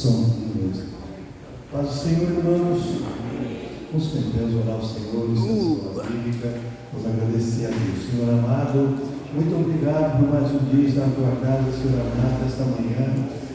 som de música. Paz do Senhor, irmãos. Vamos cantando, orar ao Senhor, licença bíblica, vamos agradecer a Deus. Senhor amado, muito obrigado por mais um dia estar na tua casa, Senhor amado, esta manhã,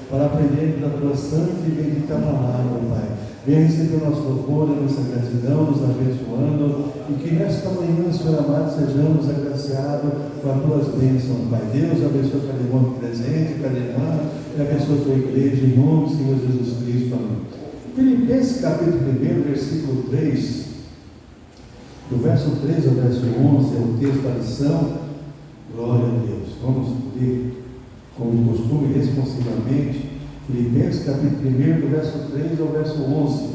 para aprender da tua santa e bendita palavra, Pai. Venha receber o nosso louvor, a nossa gratidão, nos abençoando, e que nesta manhã, Senhor amado, sejamos agraciados com as tuas bênçãos, Pai. Deus abençoe cada irmão presente, cada irmã, e abençoe a tua igreja, em nome do Senhor Jesus Cristo. Amém. Filipenses capítulo 1, versículo 3, do verso 3 ao verso 11, é o texto da lição. Glória a Deus. Vamos ler, como de costume, responsivamente, Filipenses capítulo 1, do verso 3 ao verso 11.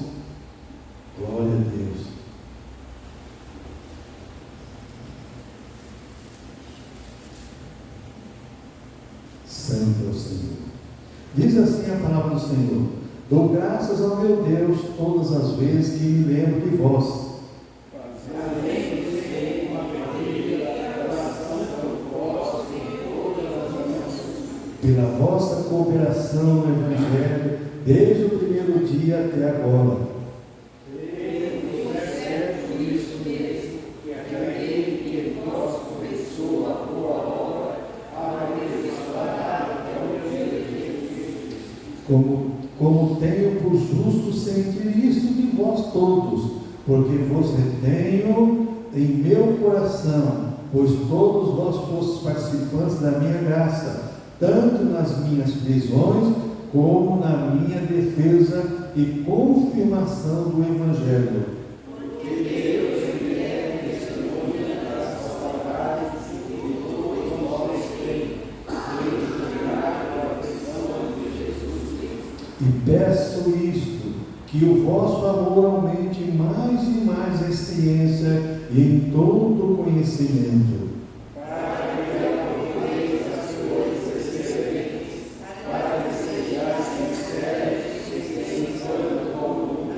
Glória a Deus. Santo é o Senhor. Diz assim a palavra do Senhor: dou graças ao meu Deus todas as vezes que me lembro de vós. Pela vossa cooperação no Evangelho, desde o primeiro dia até agora. Como tenho por justo sentir isto de vós todos, porque vos retenho em meu coração, pois todos vós fostes participantes da minha graça, tanto nas minhas prisões, como na minha defesa e confirmação do Evangelho. E peço isto, que o vosso amor aumente mais e mais em ciência e em todo o conhecimento. Para que aproveiteis as coisas excelentes, para que sejais sinceros e pensando como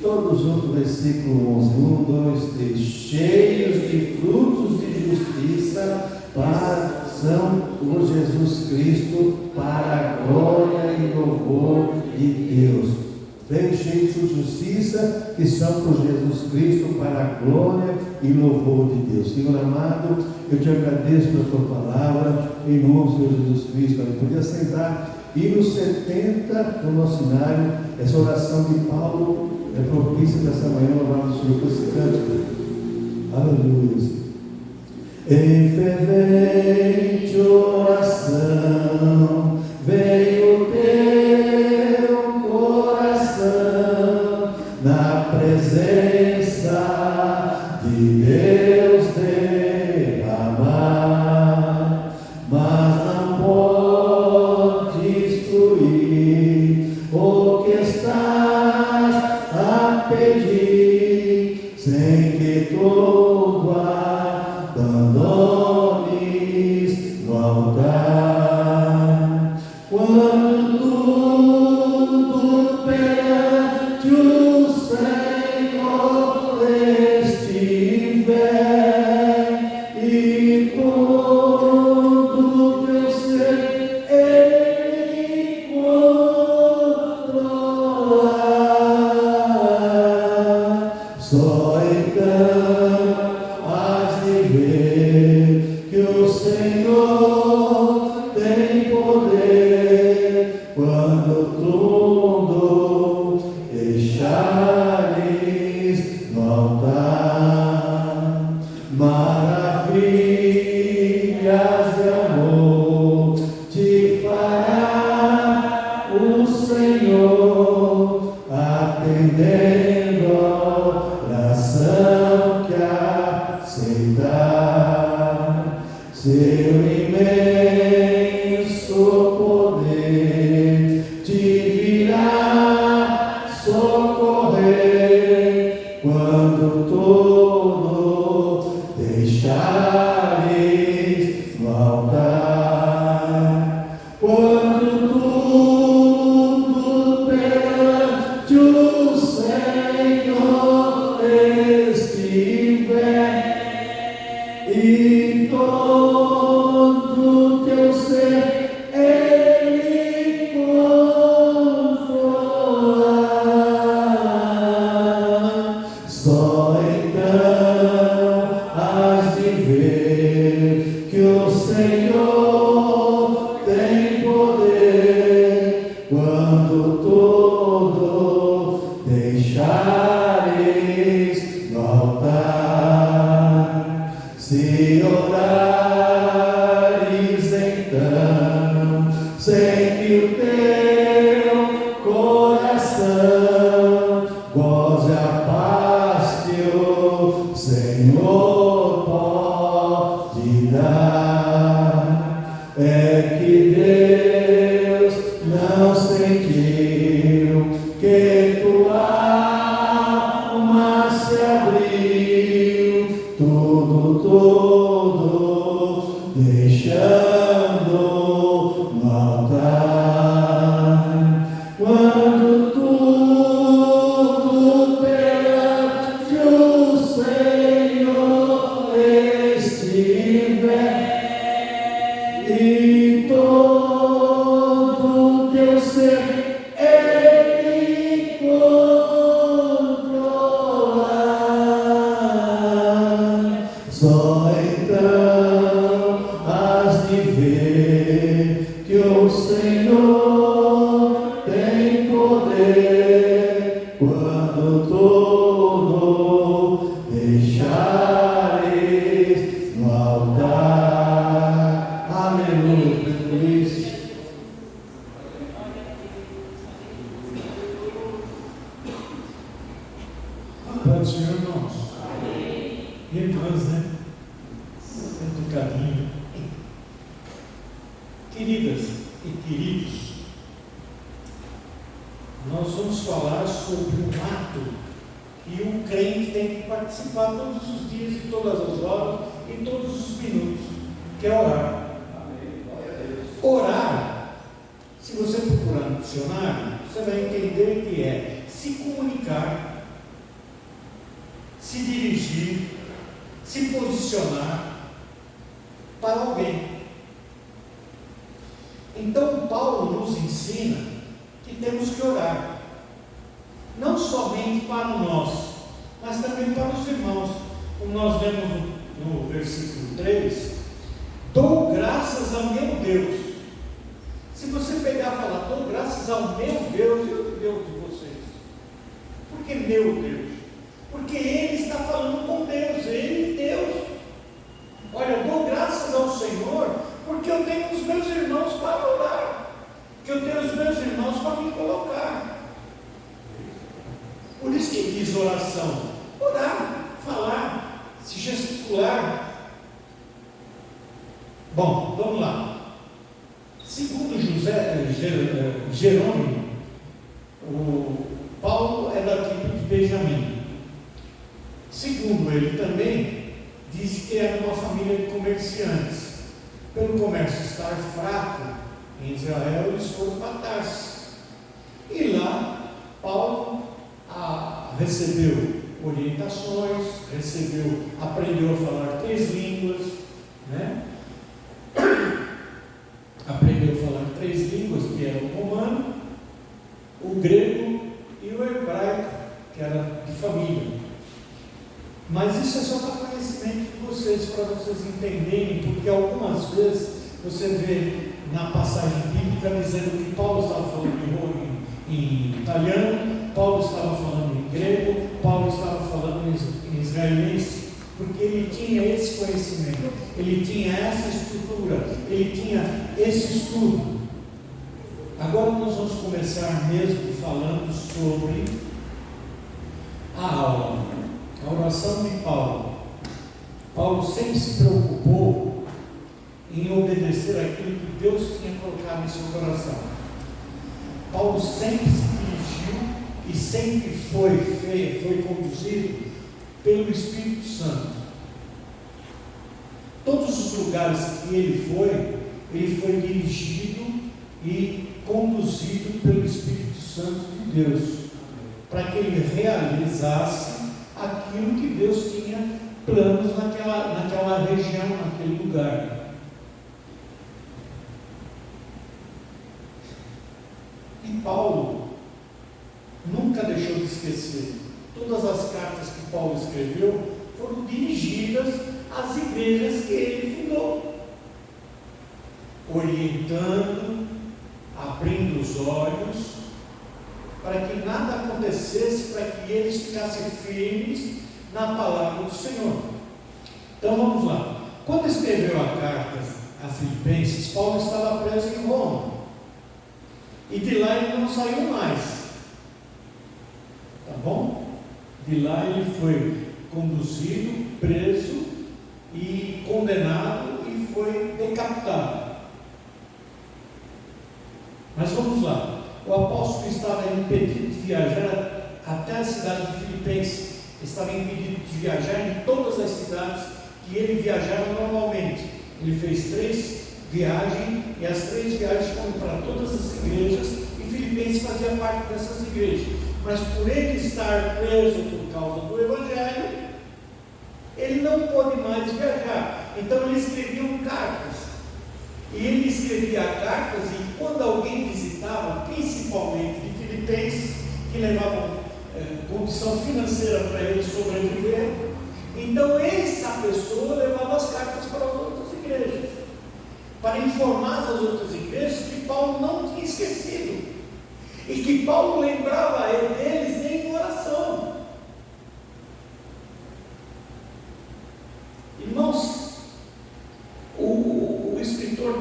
todos juntos, versículo 11, 1, 2, 3, cheios de frutos de justiça, para são por Jesus Cristo, para a glória e louvor de Deus. Vem cheios de justiça, que são por Jesus Cristo, para a glória e louvor de Deus. Senhor amado, eu te agradeço pela tua palavra, em nome do Senhor Jesus Cristo. Eu podia sentar, e no 70 do nosso cenário, essa oração de Paulo é propícia dessa manhã, louvar o Senhor por esse cântico. Aleluia. Em fervente oração, veio o teu coração, na presença de Deus derramar, mas não podes fruir o que estás a pedir, sem que todo abandones no altar. Quando tudo perante o Senhor estiver, e todo teu ser Ele controlar, só então hás de ver que o Senhor tem poder, quando tudo deixares no altar. Maravilhas de amor te fará o Senhor, atendendo a oração que aceitar. Seu imenso poder te virá socorrer, quando todo deixares no altar. Quando tudo perante o Senhor estiver, e todo teu ser Ele controlar. deixareis no altar. Se orares então, sei que o teu coração goze a paz que o Senhor pode dar. É que Deus não sentiu que tua alma se abriu, tudo deixando no altar. Quando tudo perante o Senhor estiver e todo teu ser Ele controlar, só então has de ver que o Senhor tem poder quando tudo deixares no altar. Aleluia, feliz. Paz do Senhor, irmãos. Irmãs, né? Tanto carinho. Queridas e queridos, nós vamos falar sobre um ato que o crente tem que participar todos os dias, e todas as horas, e todos os minutos, que é orar. Orar, se você procurar no dicionário, você vai entender que é se comunicar, se dirigir, se posicionar para alguém. Então Paulo nos ensina que temos que orar, não somente para nós, mas também para os irmãos. Como nós vemos no versículo 3, dou graças ao meu Deus. Se você pegar e falar, dou graças ao meu Deus, e o Deus de vocês? Por que meu Deus? Porque ele está falando com Deus, ele e Deus. Olha, eu dou graças ao Senhor, porque eu tenho os meus irmãos para orar, que eu tenho os meus irmãos para me colocar. Por isso que diz oração: orar, falar, se gesticular. Bom, vamos lá. Segundo Jerônimo, o Paulo é da tribo de Benjamim. Segundo ele também, disse que era uma família de comerciantes. Pelo comércio estar fraco em Israel, eles foram para Tarso. E lá, Paulo recebeu orientações, aprendeu a falar 3 línguas, né? Aprendeu a falar 3 línguas, que era o romano, o grego e o hebraico, que era de família. Mas isso é só para conhecimento de vocês, para vocês entenderem, porque algumas vezes você vê na passagem bíblica dizendo que Paulo estava falando em italiano, Paulo estava falando em grego, Paulo estava falando em israelense, porque ele tinha esse conhecimento, ele tinha essa estrutura, ele tinha esse estudo. Agora nós vamos começar mesmo falando sobre a aula, a oração de Paulo. Paulo sempre se preocupou em obedecer aquilo que Deus tinha colocado em seu coração. Paulo sempre se dirigiu e sempre foi conduzido pelo Espírito Santo. Todos os lugares que ele foi dirigido e conduzido pelo Espírito Santo de Deus, para que ele realizasse aquilo que Deus tinha planos naquela região, naquele lugar. E Paulo nunca deixou de esquecer. Todas as cartas que Paulo escreveu foram dirigidas às igrejas que ele fundou, orientando, abrindo os olhos para que nada acontecesse, para que eles ficassem firmes na palavra do Senhor. Então vamos lá. Quando escreveu a carta a Filipenses, Paulo estava preso em Roma, e de lá ele não saiu mais, tá bom? De lá ele foi conduzido, preso e condenado e foi decapitado. Mas vamos lá. O apóstolo estava impedido de viajar até a cidade de Filipenses. Estava impedido de viajar em todas as cidades que ele viajava normalmente. Ele fez 3 viagens, e as 3 viagens foram para todas as igrejas, e Filipenses fazia parte dessas igrejas. Mas por ele estar preso por causa do Evangelho, ele não pôde mais viajar. Então ele escrevia cartas. E ele escrevia cartas, e quando alguém visitava, principalmente de Filipenses, que levavam condição financeira para ele sobreviver, então essa pessoa levava as cartas para as outras igrejas, para informar as outras igrejas que Paulo não tinha esquecido, e que Paulo lembrava deles em oração. Irmãos, o escritor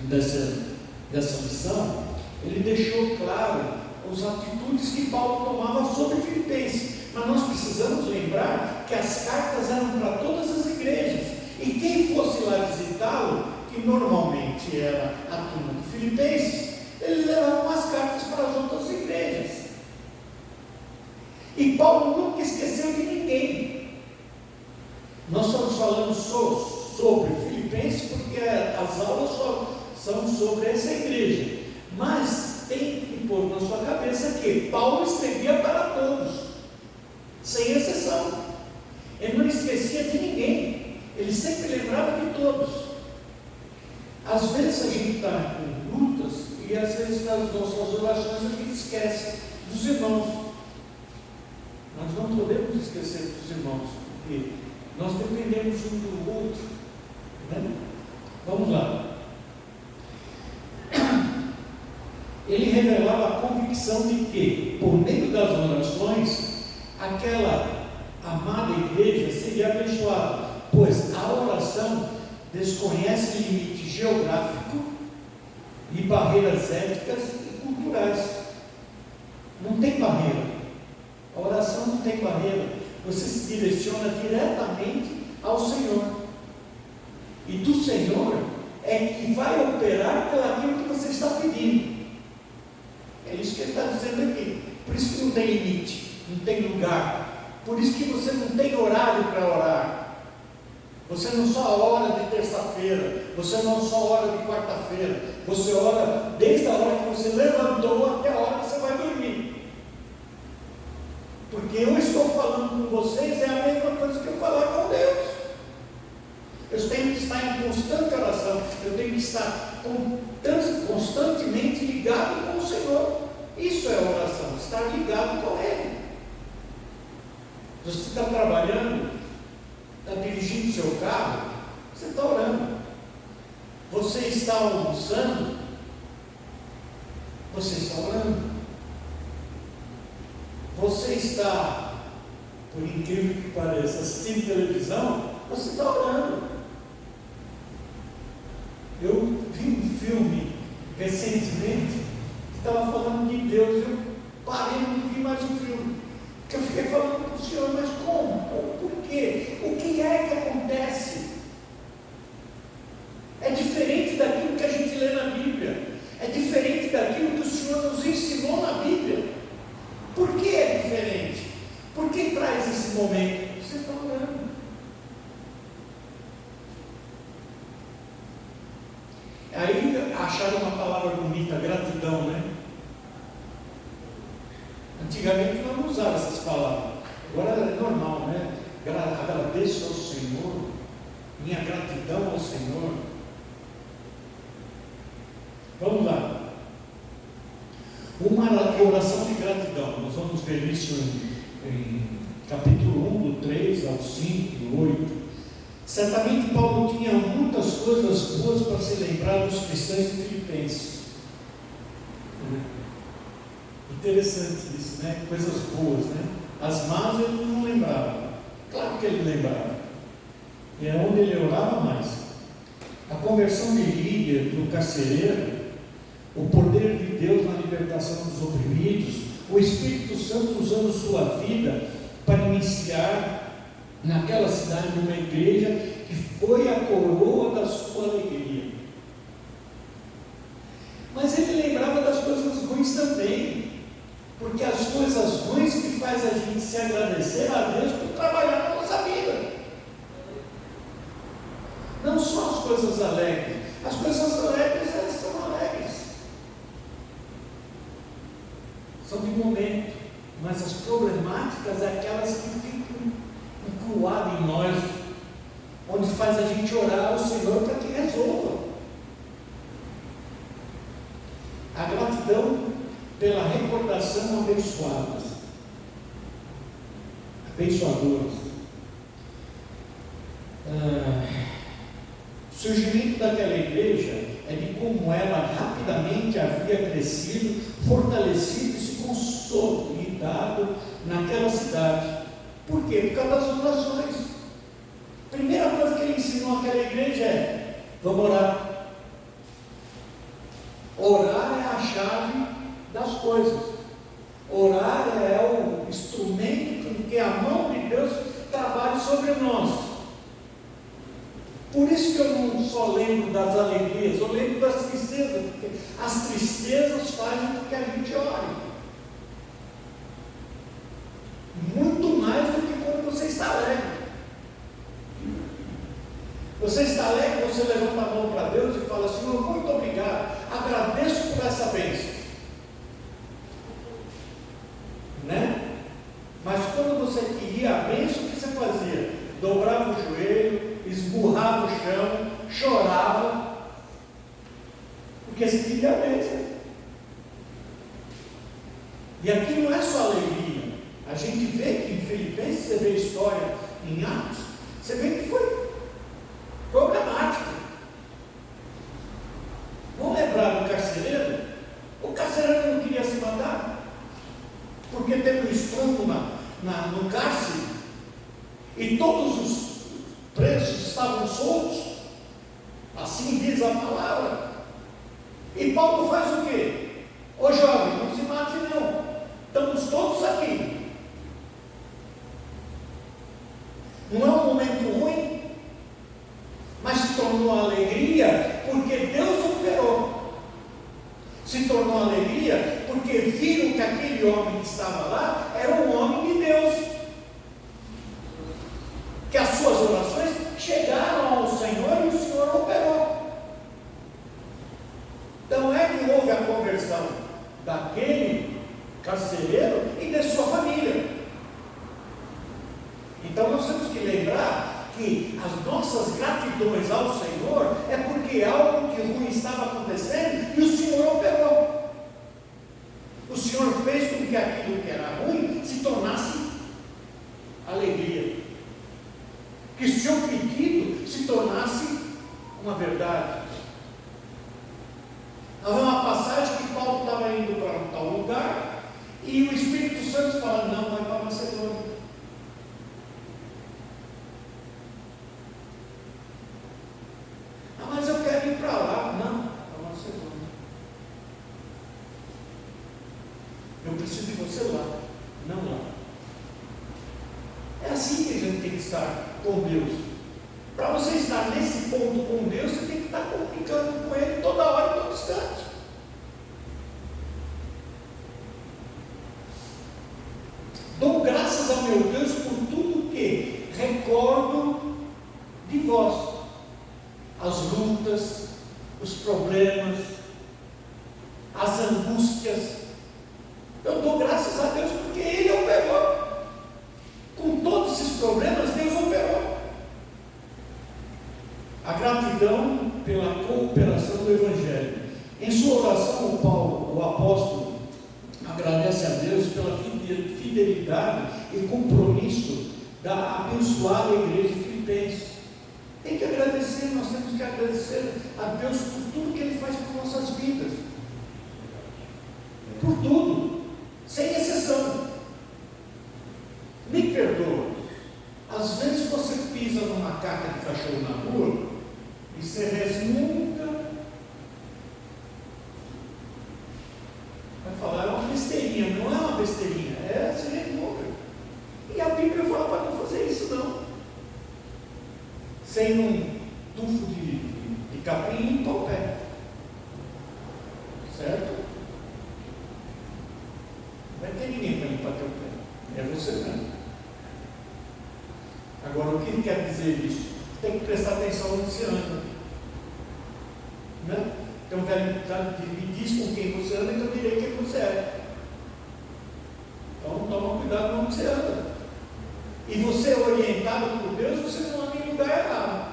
dessa missão, ele deixou claro as atitudes que Paulo tomava sobre Filipenses, mas nós precisamos lembrar que as cartas eram para todas as igrejas, e quem fosse lá visitá-lo, que normalmente era a turma de Filipenses, ele levava umas cartas para as outras igrejas, e Paulo nunca esqueceu de ninguém. Nós estamos falando sobre Filipenses porque as aulas são sobre essa igreja, mas tem que pôr na sua cabeça que Paulo escrevia para todos, sem exceção. Ele não esquecia de ninguém, ele sempre lembrava de todos. Às vezes a gente está com lutas, e às vezes nas nossas orações a gente esquece dos irmãos. Nós não podemos esquecer dos irmãos, porque nós dependemos um do outro, né? Vamos lá. Ele revelava a convicção de que, por meio das orações, aquela amada igreja seria abençoada, pois a oração desconhece limite geográfico e barreiras éticas e culturais. Não tem barreira. A oração não tem barreira. Você se direciona diretamente ao Senhor, e do Senhor é que vai operar pelaquilo que você está pedindo. É isso que ele está dizendo aqui. Por isso que não tem limite, não tem lugar, por isso que você não tem horário para orar. Você não só ora de terça-feira, você não só ora de quarta-feira, você ora desde a hora que você levantou até a hora que você vai dormir. Porque eu estou falando com vocês, é a mesma coisa que eu falar com Deus. Eu tenho que estar em constante oração, eu tenho que estar constantemente ligado com o Senhor. Isso é oração, estar ligado com Ele. Você está trabalhando, está dirigindo seu carro, você está orando. Você está almoçando, você está orando. Você está, por incrível que pareça, assistindo televisão, você está orando. Eu vi um filme recentemente que estava falando de Deus. Eu parei e não vi mais o filme, porque eu fiquei falando com o Senhor, mas como? Por quê? O que é que acontece? É diferente daquilo que a gente lê na Bíblia, é diferente daquilo que o Senhor nos ensinou na Bíblia. Por que é diferente? Por que traz esse momento? Você está orando. Aí acharam uma palavra bonita, gratidão, né? Antigamente não usava essas palavras, agora é normal, né? Agradeço ao Senhor, minha gratidão ao Senhor. Vamos lá. Uma oração de gratidão. Nós vamos ver isso em capítulo 1, do 3 ao 5, do 8. Certamente Paulo tinha muitas coisas boas para se lembrar dos cristãos de Filipenses. Interessante isso, né? Coisas boas, né? As más ele não lembrava. Claro que ele lembrava. E é onde ele orava mais. A conversão de Lídia, do carcereiro, o poder de Deus na libertação dos oprimidos, o Espírito Santo usando sua vida para iniciar naquela cidade uma igreja que foi a coroa da sua alegria. Mas ele lembrava das coisas ruins também, porque as coisas ruins que faz a gente se agradecer a Deus por trabalhar na nossa vida. Não só as coisas alegres. As coisas alegres, elas são alegres. São de momento. Mas as problemáticas é aquelas que ficam incruadas em nós, onde faz a gente orar ao Senhor para que resolva. A gratidão pela recordação abençoadas, abençoadoras. O surgimento daquela igreja é de como ela rapidamente havia crescido, fortalecido e se consolidado naquela cidade. Por quê? Por causa das orações. Primeira coisa que ele ensinou àquela igreja é: vamos orar. Orar é a chave das coisas. Orar é o instrumento com que a mão de Deus trabalha sobre nós. Por isso que eu não só lembro das alegrias, eu lembro das tristezas, porque as tristezas fazem com que a gente ore. Muito mais do que quando você está alegre. Você está alegre, você levanta a mão para Deus e fala: Senhor, muito obrigado, agradeço por essa bênção. Né? Mas quando você queria a bênção, o que você fazia? Dobrava o joelho, esburrava o chão, chorava, porque você queria a bênção. E aqui não é só alegria. A gente vê que em Filipenses, você vê a história em Atos, você vê que foi problemática. Vamos lembrar do carcereiro? O carcereiro não queria se matar, porque teve um estrondo no cárcere, e todos os presos estavam soltos, assim diz a palavra. E Paulo faz o quê? Ô jovem, não se mate não, estamos todos aqui. Não é um momento ruim, mas se tornou alegria porque Deus operou. Se tornou alegria porque viram que aquele homem que estava lá era um homem de Deus, que as suas orações chegaram ao Senhor e o Senhor operou. Então é que houve a conversão daquele carcereiro e de sua família. Então nós temos que lembrar que as nossas gratidões ao Senhor é porque algo de ruim estava acontecendo e o Senhor operou. O Senhor fez com que aquilo que era ruim se tornasse alegria, que o seu pedido se tornasse uma verdade. Havia uma passagem que Paulo estava indo para um tal lugar e o Espírito Santo fala: não, vai para Macedônia. Mas eu quero ir para lá. Não, para Macedônia. Eu preciso de você lá, não lá. É assim que a gente tem que estar com Deus. Para você estar nesse ponto com Deus, você tem que estar comunicando com Ele toda hora, todo instante. Dou graças ao meu Deus por tudo que recordo de vós. As lutas, os problemas, as angústias. Eu dou graças a Deus porque Ele operou. Com todos esses problemas, Deus operou. A gratidão pela cooperação do Evangelho. Em sua oração, o apóstolo agradece a Deus pela fidelidade e compromisso da abençoada igreja de Filipenses. Tem que agradecer, nós temos que agradecer a Deus por tudo que Ele faz por nossas vidas. Por tudo. pisa numa caca de cachorro na rua e você resmunga, vai falar, é uma besteirinha, não é uma besteirinha, é se resmunga. E a Bíblia fala para não fazer isso não. Sem um tufo de capim em o pé. Certo? Não vai ter ninguém para limpar teu pé. É você mesmo. Agora, o que ele quer dizer isso? Tem que prestar atenção onde você anda. Né? Então, me diz com quem você anda, então eu direi quem você é. Então, toma cuidado onde você anda. E você é orientado por Deus, você não anda em lugar errado.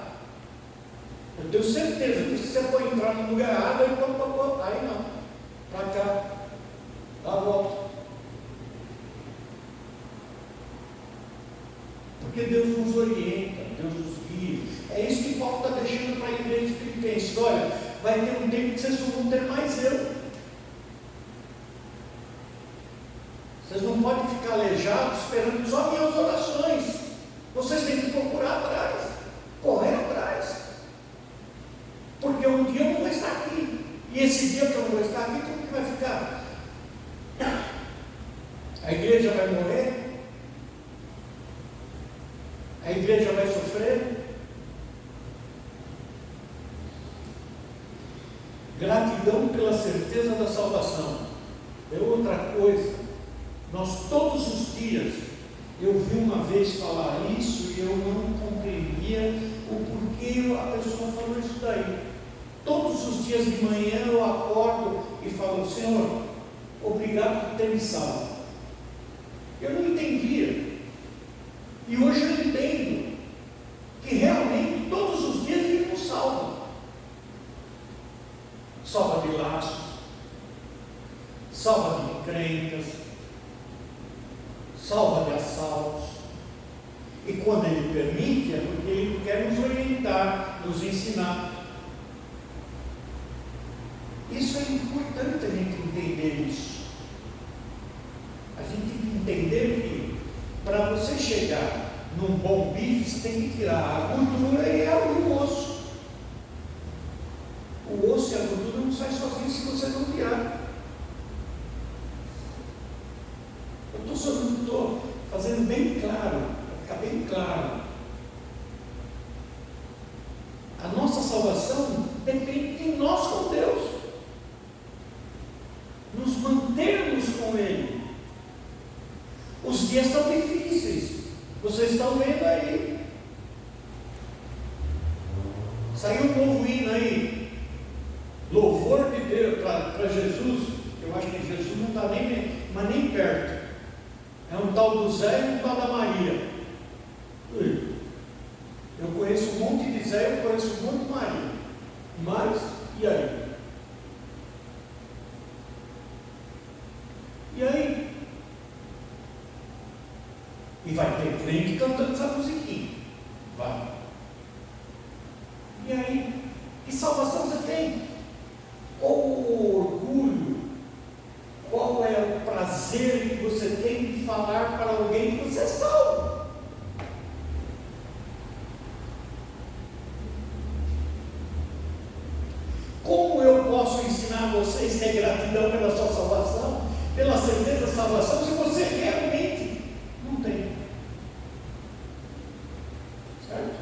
Eu tenho certeza que se você for entrar num lugar errado, aí não. Para cá. Dá a volta. Porque Deus nos orienta, Deus nos guia. É isso que Paulo está deixando para a igreja de Filipenses. Olha, vai ter um tempo que vocês não vão ter mais eu. Vocês não podem ficar aleijados esperando só minhas orações. Vocês têm que procurar atrás, correr atrás. Porque um dia eu não vou estar aqui. E esse dia que eu não vou estar aqui, como que vai ficar? A igreja vai morrer? A igreja vai sofrer? Gratidão pela certeza da salvação. É outra coisa. Nós todos os dias, eu vi uma vez falar isso e eu não compreendia o porquê a pessoa falou isso daí. Todos os dias de manhã eu acordo e falo, Senhor, obrigado por ter me salvo. Eu não entendia. E hoje eu entendo que realmente todos os dias Ele nos salva. Salva de laços, salva de encrencas, salva de assaltos. E quando Ele permite, é porque Ele quer nos orientar, nos ensinar. Isso é importante a gente entender isso. A gente tem que entender que para você chegar num bom bife, você tem que tirar a gordura e o osso. O osso e a gordura não saem sozinhos se você não tirar. Eu estou fazendo bem claro, para ficar bem claro. A nossa salvação depende de nós com Deus. Nos mantermos com Ele. Os dias estão difíceis. Vocês estão vendo aí. Saiu um novo hino aí. Louvor de Deus para Jesus. Eu acho que Jesus não está nem perto. É um tal do Zé e um tal da Maria. Eu conheço um monte de Zé, eu conheço um monte de Maria. Mas, e aí? E aí? E vai ter crente cantando essa musiquinha. Vai. E aí? Que salvação você tem? Qual o orgulho? Qual é o prazer que você tem de falar para alguém que você é salvo? Como eu posso ensinar a vocês que é gratidão pela sua salvação, pela certeza da salvação, se você realmente não tem? Certo?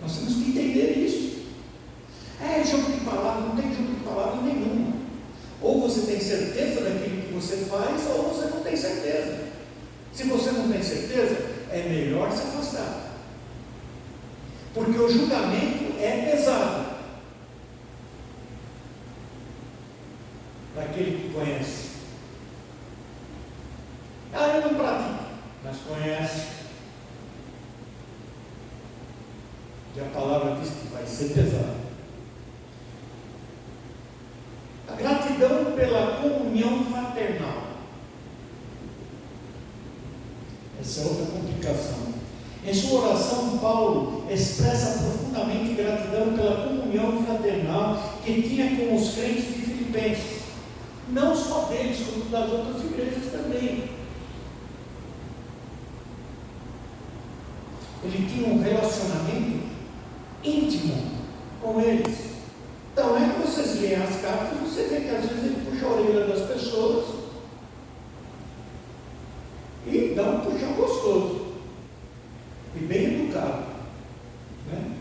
Nós temos que entender isso. É jogo de palavras, não tem jogo de palavras nenhuma. Ou você tem certeza daquilo que você faz, ou você não tem certeza. Se você não tem certeza, é melhor se afastar. Porque o julgamento é pesado. Daquele que conhece. Ah, eu não pratico, mas conhece. E a palavra diz que vai ser pesado. A gratidão pela comunhão fraternal. Essa é outra complicação. Em sua oração, Paulo expressa profundamente gratidão pela comunhão fraternal que tinha com os crentes de Filipenses. Não só deles, como das outras igrejas também. Ele tinha um relacionamento íntimo com eles. Então é que vocês leem as cartas, você vê que às vezes ele puxa a orelha das pessoas e dá um puxão gostoso e bem educado, né?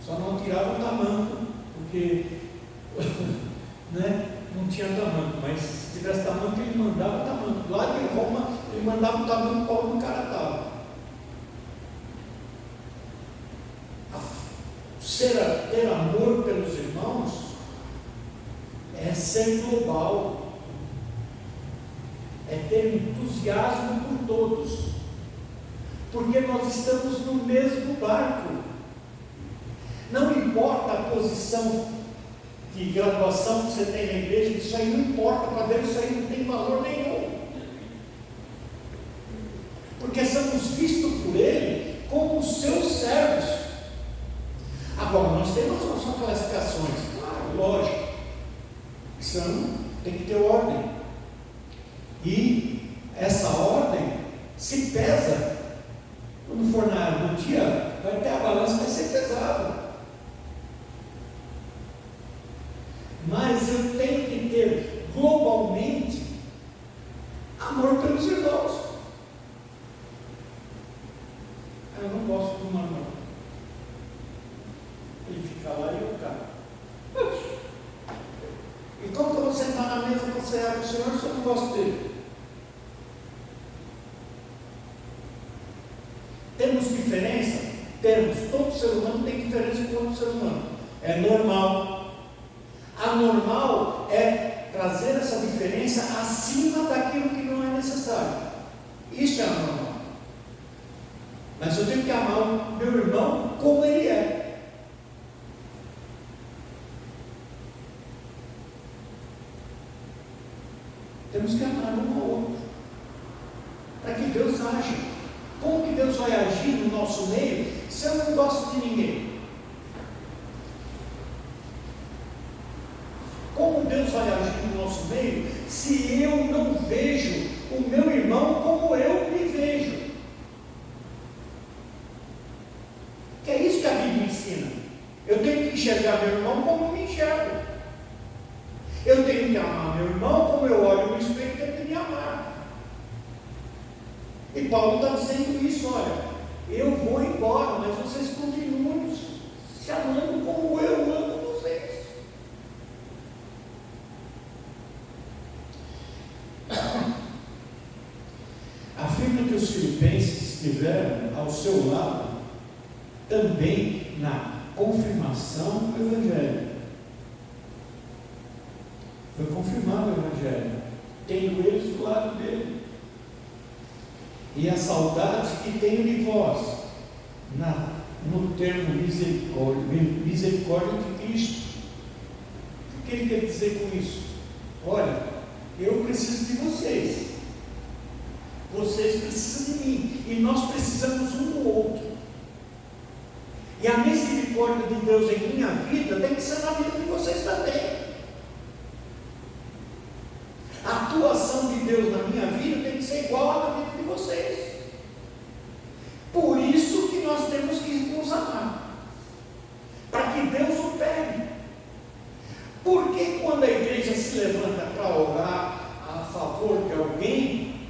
Só não tirava o tamanco, porque né, não tinha tamanco, mas se tivesse tamanco ele mandava o tamanco. Lá em Roma ele mandava o tamanco para onde o cara estava. Ter amor pelos irmãos é ser global, é ter entusiasmo por todos, porque nós estamos no mesmo barco. Não importa a posição de graduação que você tem na igreja, isso aí não importa, para Deus isso aí não tem valor nenhum, porque somos vistos por Ele como os seus servos. Agora, nós temos as nossas classificações, claro, lógico, tem que ter ordem, e essa ordem se pesa. Quando for no dia, vai ter a balança, vai ser pesado, mas eu tenho que ter globalmente amor pelos irmãos. Eu não gosto do irmão, ele fica lá e eu cá. E como que eu vou sentar na mesa para cear com o Senhor se eu não gosto dele? Temos diferença? Temos. Todo ser humano tem diferença com outro ser humano. É normal. Anormal é trazer essa diferença acima daquilo que não é necessário. Isso é anormal. Mas eu tenho que amar o meu irmão como ele é. Temos que amar um ao outro, para que Deus age. Como que Deus vai agir no nosso meio se eu não gosto de ninguém? Como Deus vai agir no nosso meio se eu não vejo o meu irmão como eu me vejo? Que é isso que a Bíblia ensina. Eu tenho que enxergar meu irmão como eu me enxergo. Eu tenho que amar meu irmão como eu olho no espelho e tenho que me amar. E Paulo está dizendo isso, olha, eu vou embora, mas vocês continuam se amando como eu amo vocês. Afirma que os filipenses estiveram ao seu lado também na confirmação do Evangelho. Foi confirmado o Evangelho, tendo eles do lado dele. E a saudade que tenho de vós, no termo misericórdia de Cristo. O que ele quer dizer com isso? Olha, eu preciso de vocês, vocês precisam de mim, e nós precisamos um do outro. E a misericórdia de Deus em minha vida tem que ser na vida de vocês também. A atuação de Deus na minha vida tem que ser igual à da vida de vocês. Por isso que nós temos que nos amar, para que Deus opere. Porque quando a igreja se levanta para orar a favor de alguém,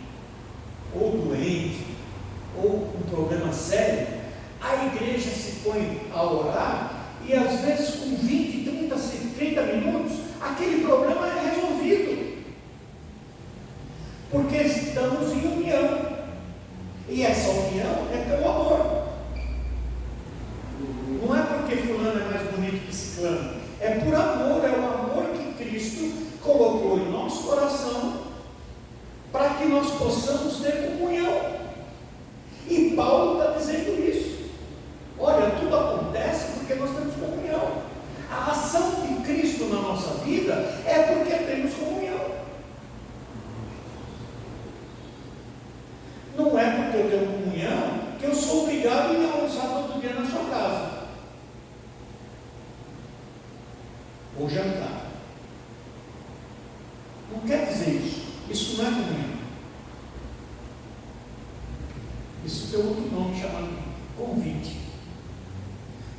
ou doente, ou com um problema sério, a igreja se põe a orar, e às vezes com 20, 30 minutos, aquele problema é resolvido. Porque estamos em união, e essa união é pelo amor. Não é porque fulano é mais bonito que ciclano, é por amor, é o amor que Cristo colocou em nosso coração, para que nós possamos ter comunhão. E Paulo está dizendo isso. Olha, tudo acontece porque nós temos comunhão. A ação de Cristo na nossa vida é porque temos comunhão. Não é porque eu tenho comunhão que eu sou obrigado a ir almoçar todo dia na sua casa, ou jantar. Não quer dizer isso. Isso não é comunhão. Isso tem outro nome chamado convite.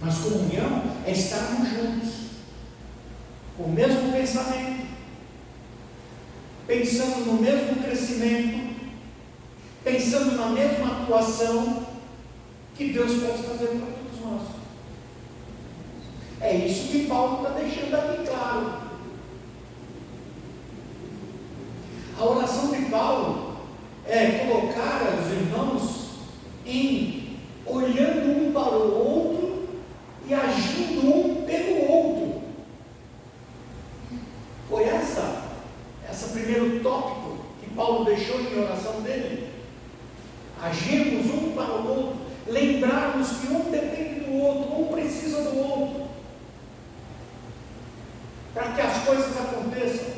Mas comunhão é estarmos juntos, com o mesmo pensamento, pensando no mesmo crescimento, pensando na mesma atuação que Deus pode fazer para todos nós. É isso que Paulo está deixando aqui claro. A oração de Paulo é colocar os irmãos em olhando um para o outro e agindo um pelo outro. Foi esse primeiro tópico que Paulo deixou em oração dele. Agirmos um para o outro, lembrarmos que um depende do outro, um precisa do outro, para que as coisas aconteçam.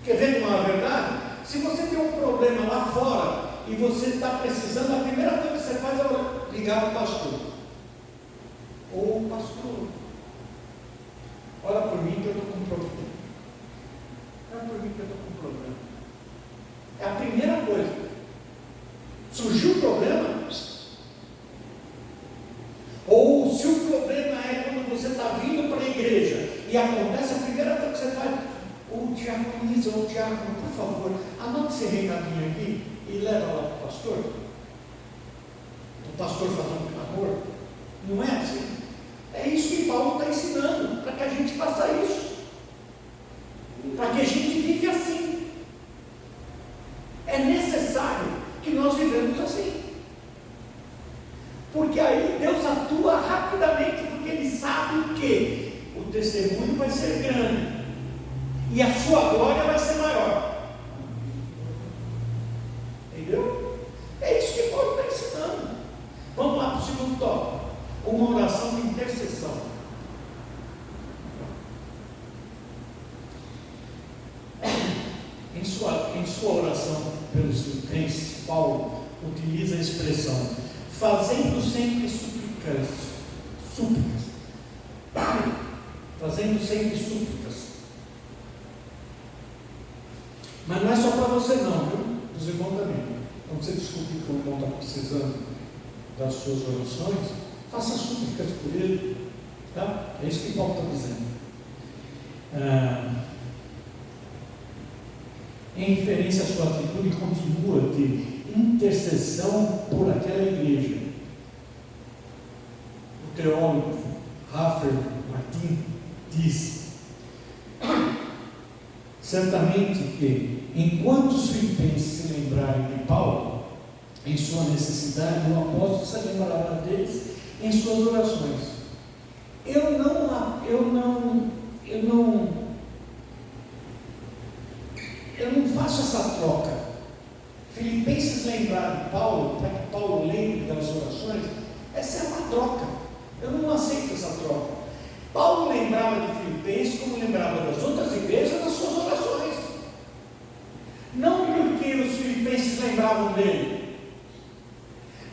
Quer ver uma verdade? Se você tem um problema lá fora e você está precisando, a primeira coisa que você faz é ligar para o pastor. Ou pastor, ora por mim que eu estou com um problema. Ora por mim que eu estou com um problema. É a primeira coisa. Surgiu o problema? Ou se o problema é quando você está vindo para a igreja e acontece, a primeira coisa que você faz, o diaconisa ou o diácono, por favor, anote esse recadinho aqui e leva lá para o pastor. O pastor fazendo um clamor. Não é assim? É isso que Paulo está ensinando, para que a gente faça isso. Para que a gente vive assim. É necessário que nós vivemos assim. Porque aí Deus atua rapidamente, porque Ele sabe que o testemunho vai ser grande e a sua glória vai ser maior. Entendeu? É isso que Paulo está ensinando. Vamos lá para o segundo tópico. Uma oração de intercessão. Em sua oração pelos filipenses, Paulo utiliza a expressão fazendo sempre súplicas. Fazendo sempre súplicas. Mas não é só para você não, viu? Os irmãos também. Quando você descobrir que o irmão está precisando das suas orações, faça súplicas por ele. Tá? É isso que Paulo está dizendo. Em referência à sua atitude, continua de intercessão por aquela igreja. O teólogo Rafael Martin diz: certamente que, enquanto os filipenses se lembrarem de Paulo em sua necessidade, o apóstolo se lembrará deles em suas orações. Eu não faço essa troca. Filipenses lembrar de Paulo, para que Paulo lembre das orações, essa é uma troca. Eu não aceito essa troca. Paulo lembrava de Filipenses como lembrava das outras igrejas das suas orações. Não porque os filipenses lembravam dele,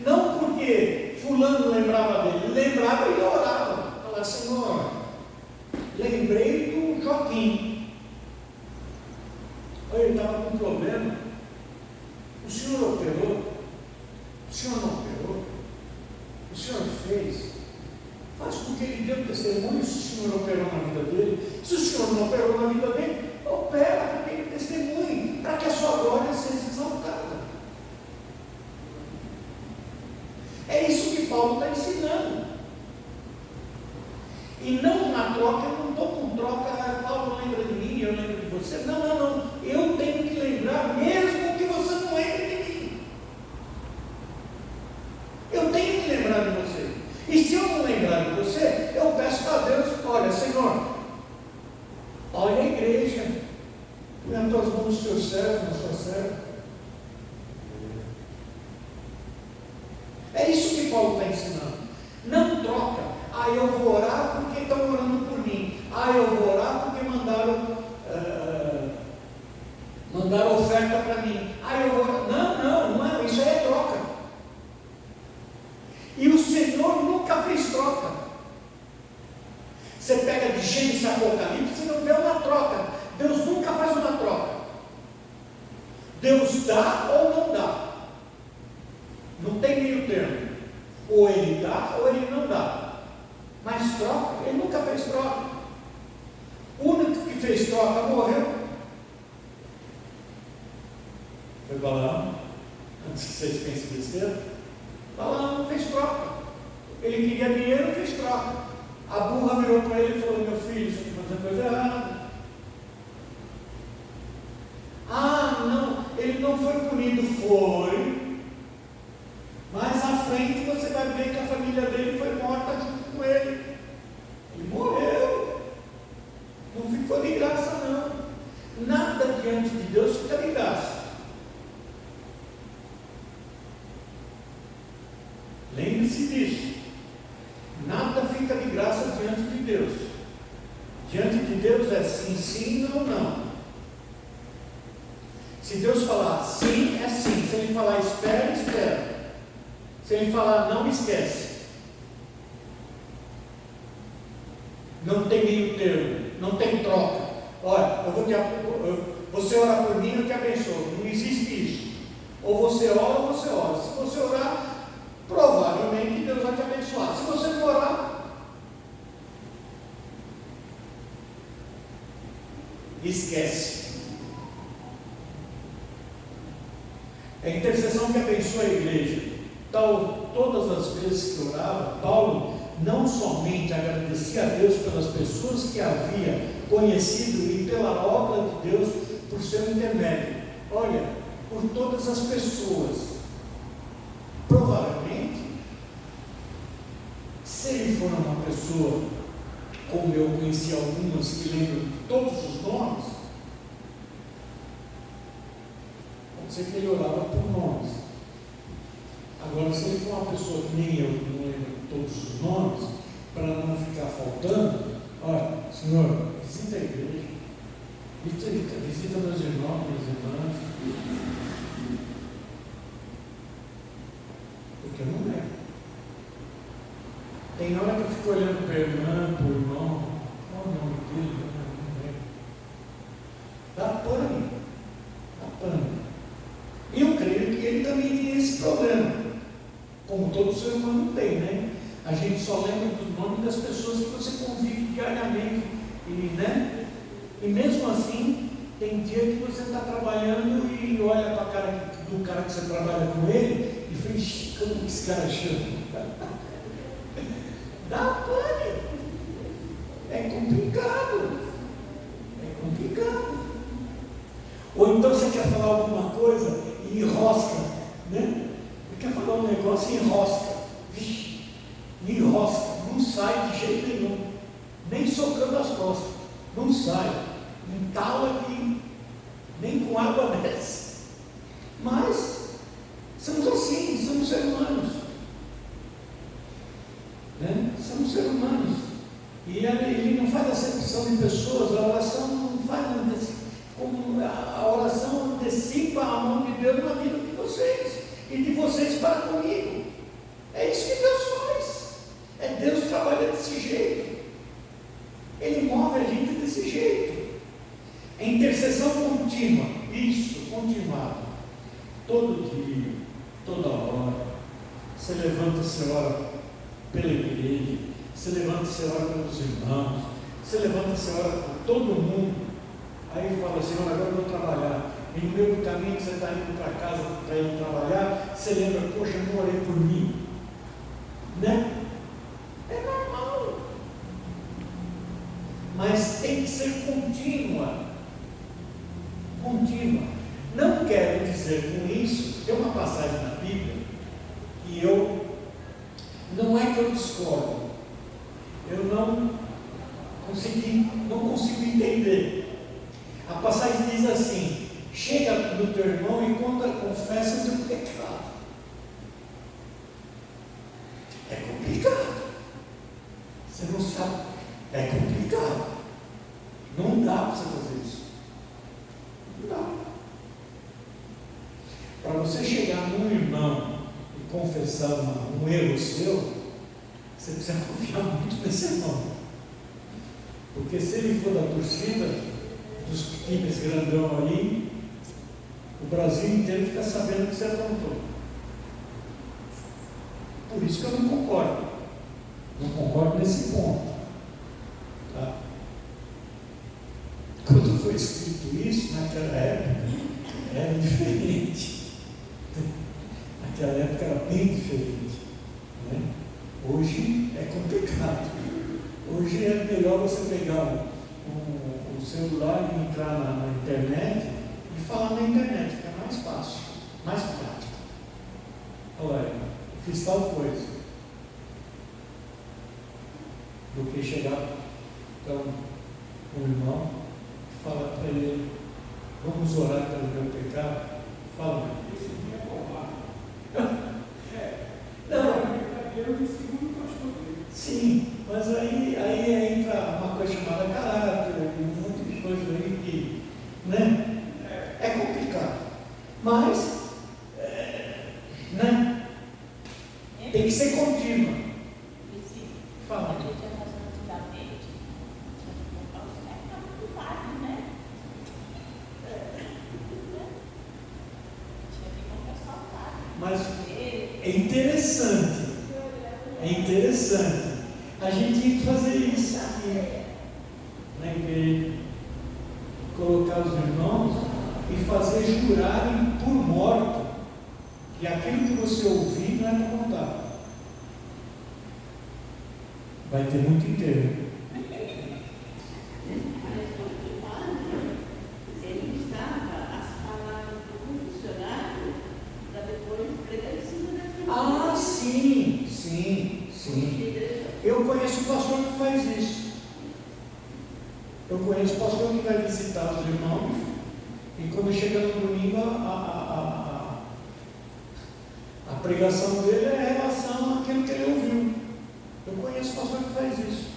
não porque fulano lembrava dele, lembrava e orava. Falava: Senhor, lembrei do Joaquim. Ele estava com um problema. O senhor operou? O senhor não operou? O senhor fez? Faz com que ele dê um testemunho se o senhor operou na vida dele. Se o senhor não operou na vida dele, opera com que ele testemunhe, para que a sua glória seja exaltada. É isso que Paulo está ensinando. E não na troca, eu não estou com troca, Paulo lembra de mim, eu lembro de você. Não. Eu tenho que lembrar, mesmo que você não lembre de mim. Eu tenho que lembrar de você. E se eu não lembrar de você, eu peço para Deus: olha, Senhor, olha a igreja, põe as tuas mãos nos teus servos, na sua serva. É isso que Paulo está ensinando. Não troca. Eu vou orar porque estão orando por mim. Eu vou orar porque mandaram oferta para mim. Eu vou... Não, isso aí é troca. E o Senhor nunca fez troca. Você pega de Gênesis a Apocalipse, você não vê uma troca. Deus nunca faz uma troca. Deus dá ou não dá. Não tem meio termo. Ou ele dá ou ele não dá. Mas troca, ele nunca fez troca. O único que fez troca morreu. Foi Balaão. Antes que vocês pensem besteira. Balaão fez troca. Ele queria dinheiro, fez troca. A burra virou para ele e falou: meu filho, você está fazendo coisa errada. Ah, não, ele não foi punido, foi. Mas à frente você vai ver que a família dele foi morta junto com ele. Ele morreu. Não ficou de graça, não. Nada diante de Deus fica de graça. Lembre-se disso. Nada fica de graça diante de Deus. Diante de Deus é sim, sim, não, não. Se Deus falar sim, é sim. Se Ele falar espera, espera. Se Ele falar não, esquece. Não tem meio termo, não tem troca. Olha, você ora por mim, eu te abençoo. Não existe isso. Ou você ora ou você ora. Se você orar, provavelmente Deus vai te abençoar. Se você não orar, esquece. É a intercessão que abençoa a igreja. Todas as vezes que orava, Paulo não somente agradecia a Deus pelas pessoas que havia conhecido e pela obra de Deus por seu intermédio. Olha, por todas as pessoas. Provavelmente, se ele for uma pessoa, como eu conheci algumas que lembram de todos os nomes, pode ser que ele orava por nomes. Agora, se ele for uma pessoa que nem eu, que não lembro de todos os nomes, para não ficar faltando, olha, Senhor, visita a igreja, visita meus irmãos, minhas irmãs, porque eu não lembro. Tem hora que eu fico olhando para a irmã, para o irmão, qual é o nome dele? Eu não lembro. Dá pânico. E eu creio que ele também tinha esse problema. Como todo ser humano tem, né? A gente só lembra do nome das pessoas que você convive diariamente. E mesmo assim, tem dia que você está trabalhando e olha para a cara do cara que você trabalha com ele e fala: como que esse cara chama? Dá pânico. É complicado. Ou então você quer falar alguma coisa e enrosca, né? Quer falar um negócio e enrosca. Vixe, enrosca, não sai de jeito nenhum, nem socando as costas, não sai, entala aqui, nem com água desce. Mas somos assim, somos seres humanos, né? Somos seres humanos. E ele não faz acepção de pessoas. A oração não faz como a oração antecipa a mão de Deus na vida de vocês e de vocês para comigo. É isso que Deus faz. É Deus trabalha desse jeito. Ele move a gente desse jeito. É intercessão contínua. Isso, continuado. Todo dia, toda hora. Você levanta e você ora pela igreja. Você levanta e você ora pelos irmãos. Você levanta e você ora por todo mundo. Aí fala: Senhor, agora eu vou trabalhar. E no meio do caminho que você está indo para casa para ir trabalhar, você lembra: poxa, eu não orei por mim. Né? É normal. Mas tem que ser contínua. Não quero dizer com isso, tem uma passagem na Bíblia que não é que eu discordo, eu não consigo entender. A passagem diz assim: chega no teu irmão e confessa o teu pecado. É complicado. Você não sabe. É complicado. Não dá para você fazer isso. Não dá. Para você chegar num irmão e confessar um erro seu, você precisa confiar muito nesse irmão. Porque se ele for da torcida dos times grandão aí, o Brasil inteiro fica sabendo que você aprontou. Por isso que eu não concordo. Não concordo nesse ponto. Tá? Quando foi escrito isso, naquela época, era diferente. Naquela época era bem diferente. Né? Hoje é complicado. Hoje é melhor você pegar o celular e entrar na internet e falar na internet, que é mais fácil, mais prático. Olha, fiz tal coisa. Do que chegar então, um irmão e falar para ele, vamos orar pelo meu pecado. Fala, esse dia é roubado. Sim, mas aí entra uma coisa chamada caráter, um monte de coisa aí que, né? É complicado. Mas, né? Tem que ser contínua. Fala. Mas é interessante. É interessante. A gente tinha que fazer isso aqui na igreja. Colocar os irmãos e fazer jurarem por morto que aquilo que você ouvir não é para contar. Vai ter muito inteiro. Ele usava as palavras do funcionário para depois pregar em cima da igreja. Ah, sim. Eu conheço um pastor que faz isso. Eu conheço um pastor que vai visitar os irmãos e quando chega no domingo a pregação dele é em relação àquilo que ele ouviu. Eu conheço um pastor que faz isso.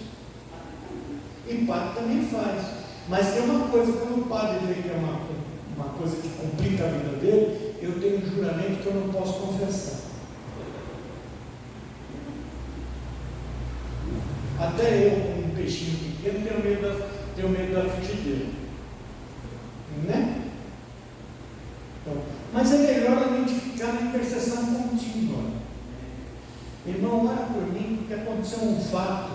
E padre também faz. Mas tem uma coisa, quando o padre vê que é uma coisa que complica a vida dele, eu tenho um juramento que eu não posso confessar. Até eu, como um peixinho pequeno, tenho medo da frigideira. Né? Então, mas é melhor a gente ficar na intercessão contínua. Irmão, ora por mim, porque aconteceu um fato.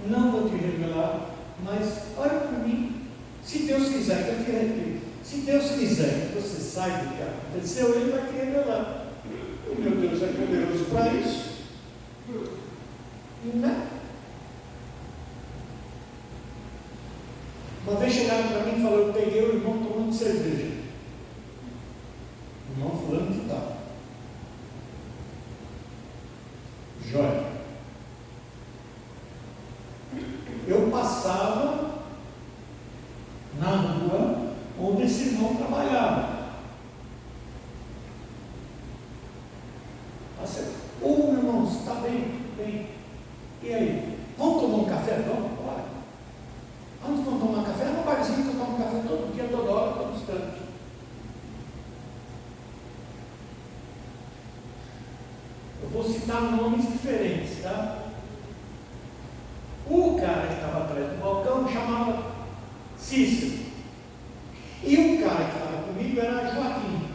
Não vou te revelar, mas ora por mim. Se Deus quiser que eu te revele. Se Deus quiser que você saiba o que aconteceu, Ele vai te revelar. O meu Deus é poderoso para isso. Né? Uma vez chegaram para mim e falaram, eu peguei o irmão tomando cerveja. O irmão fulano que tal. Jóia. Eu passava na rua onde esse irmão trabalhava. Ô, meu irmão, você está bem? Bem. E aí? Vamos tomar um café? Vamos? Bora. Vamos tomar café? No barzinho que eu tomo café todo dia, toda hora, todo instante. Eu vou citar nomes diferentes, tá? O cara que estava atrás do balcão chamava Cícero. E o cara que estava comigo era Joaquim.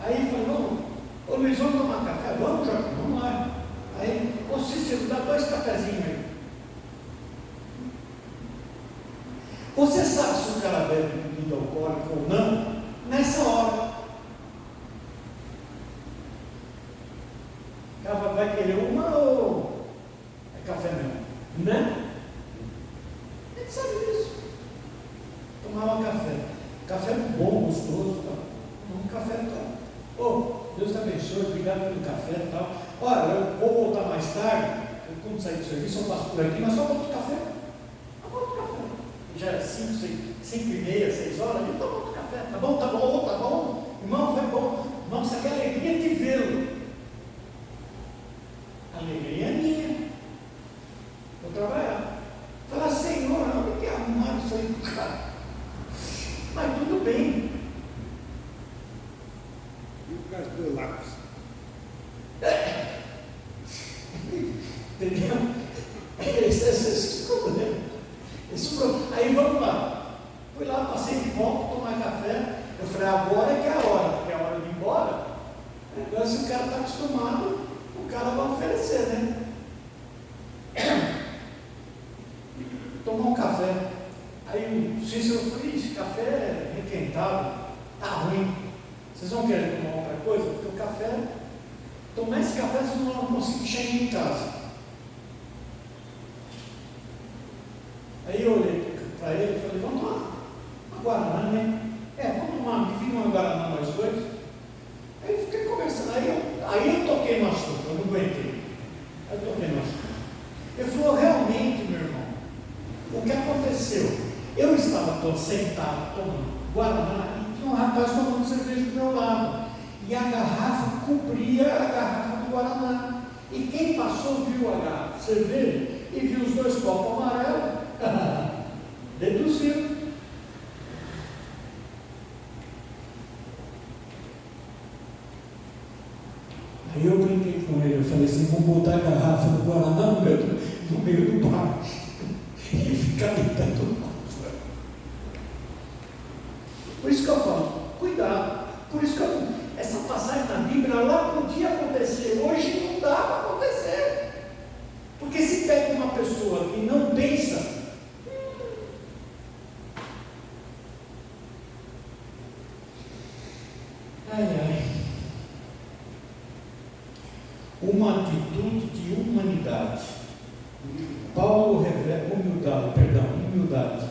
Aí ele falou, ô Luiz, vamos tomar café? Vamos, Joaquim, vamos lá. Aí, ô Cícero, dá 2 cafezinhos aí. Você sabe se o cara bebe bebida alcoólica ou não? Nessa hora. O cara vai querer uma ou é café mesmo? Né? Ele sabe disso. Tomava café. Café bom, gostoso. Tal. Um café tal. Ô, Deus te abençoe, obrigado pelo café e tal. Olha, eu vou voltar mais tarde. Quando sair do serviço, eu passo por aqui, mas só outro café. Já é 5 e meia, 6 horas, ele toma outro café, tá bom, irmão, foi bom, nossa, que alegria te vê-lo. Alegria é minha. Vou trabalhar. Falar, Senhor, onde que arrumaram isso aí pro cara? Mas tudo bem. E o caso do lápis? Entendeu? Esse problema. Aí vamos lá. Fui lá, passei de volta, tomar café. Eu falei, agora é que é a hora, porque é a hora de ir embora. Agora, se o cara está acostumado, o cara vai oferecer, né? Tomar um café. Aí o Cícero falou, ixi, café é requentado, tá ruim. Vocês vão querer tomar outra coisa? Porque o café, tomar esse café vocês não vão conseguir chegar em casa. Aí eu olhei para ele e falei, vamos tomar uma Guaraná, né? Vamos tomar, me fica uma Guaraná nós dois. Aí eu fiquei conversando, aí eu toquei no assunto, eu não aguentei. Aí eu toquei no assunto. Ele falou, realmente, meu irmão, o que aconteceu? Eu estava todo sentado tomando Guaraná e tinha um rapaz tomando cerveja do meu lado. E a garrafa cobria a garrafa do Guaraná. E quem passou viu a garrafa de cerveja e viu os dois copos amarelos. Deduziu. Aí eu brinquei com ele, eu falei assim, vamos botar a garrafa do Guaraná no meio do bar e ficar deitando. Por isso que eu falo, cuidado. Por isso que essa passagem na Bíblia, lá podia acontecer, hoje não dá para acontecer. Porque se pega uma pessoa que não pensa, uma atitude de humanidade. Paulo revela humildade.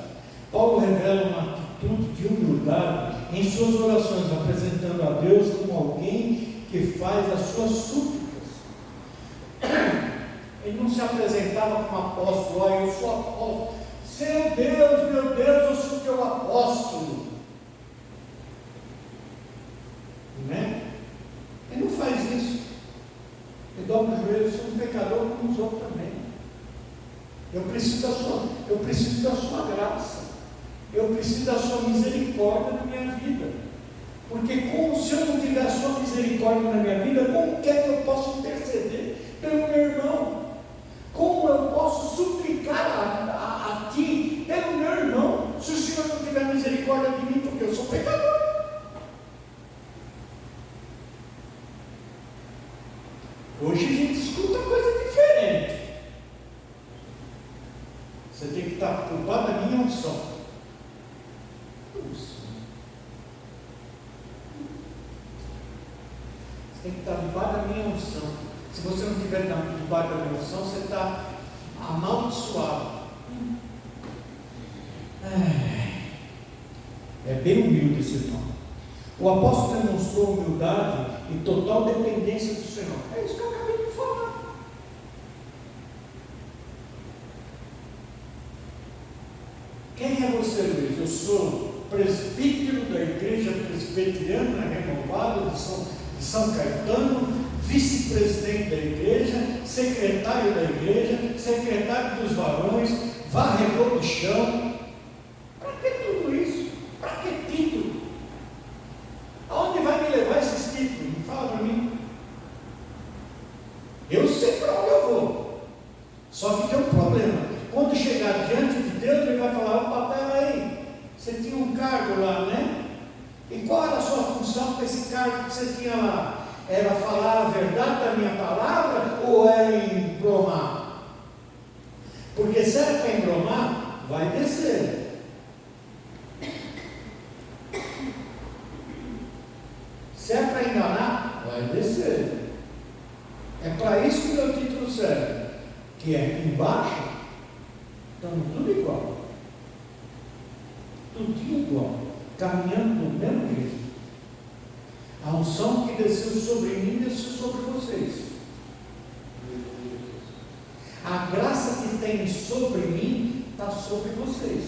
Paulo revela uma atitude de humildade em suas orações, apresentando a Deus como alguém que faz as suas súplicas. Ele não se apresentava como apóstolo, eu sou apóstolo. Meu Deus, eu sou teu apóstolo. Né? Ele não faz isso. Ele dobra o joelho, eu sou um pecador como os outros também. Eu preciso da sua graça. Eu preciso da sua misericórdia na minha vida. Porque se eu não tiver a sua misericórdia na minha vida, como que é que eu posso interceder pelo meu irmão? Como eu posso suplicar a ti pelo meu irmão, se o Senhor não tiver misericórdia de mim, porque eu sou pecador? Hoje a gente escuta coisa diferente. Você tem que estar preocupado da minha unção. Você tem que estar debaixo da minha unção. Se você não estiver debaixo da minha unção, você está amaldiçoado. É bem humilde esse irmão. O apóstolo demonstrou humildade e total dependência do Senhor. É isso que eu acabei de falar. Quem é você, Luiz? Eu sou presbítero da Igreja Presbiteriana Renovada de São Caetano, vice-presidente da igreja, secretário da igreja, secretário dos varões, varredor do chão. Para que tudo isso? Para que título? Aonde vai me levar esses títulos? Me fala para mim. Eu sei para onde eu vou. Só que tem um problema. Quando chegar diante de Deus, ele vai falar, opa, peraí, você tinha um cargo lá, né? E qual era a sua função com esse cargo que você tinha lá? Era falar a verdade da minha palavra ou era embromar? Porque se era para embromar, vai descer. Se é para enganar, vai descer. É para isso que o meu título serve. Que é embaixo, estamos tudo igual. Tudinho igual. Caminhando do mesmo jeito. A unção que desceu sobre mim, desceu sobre vocês. A graça que tem sobre mim, está sobre vocês.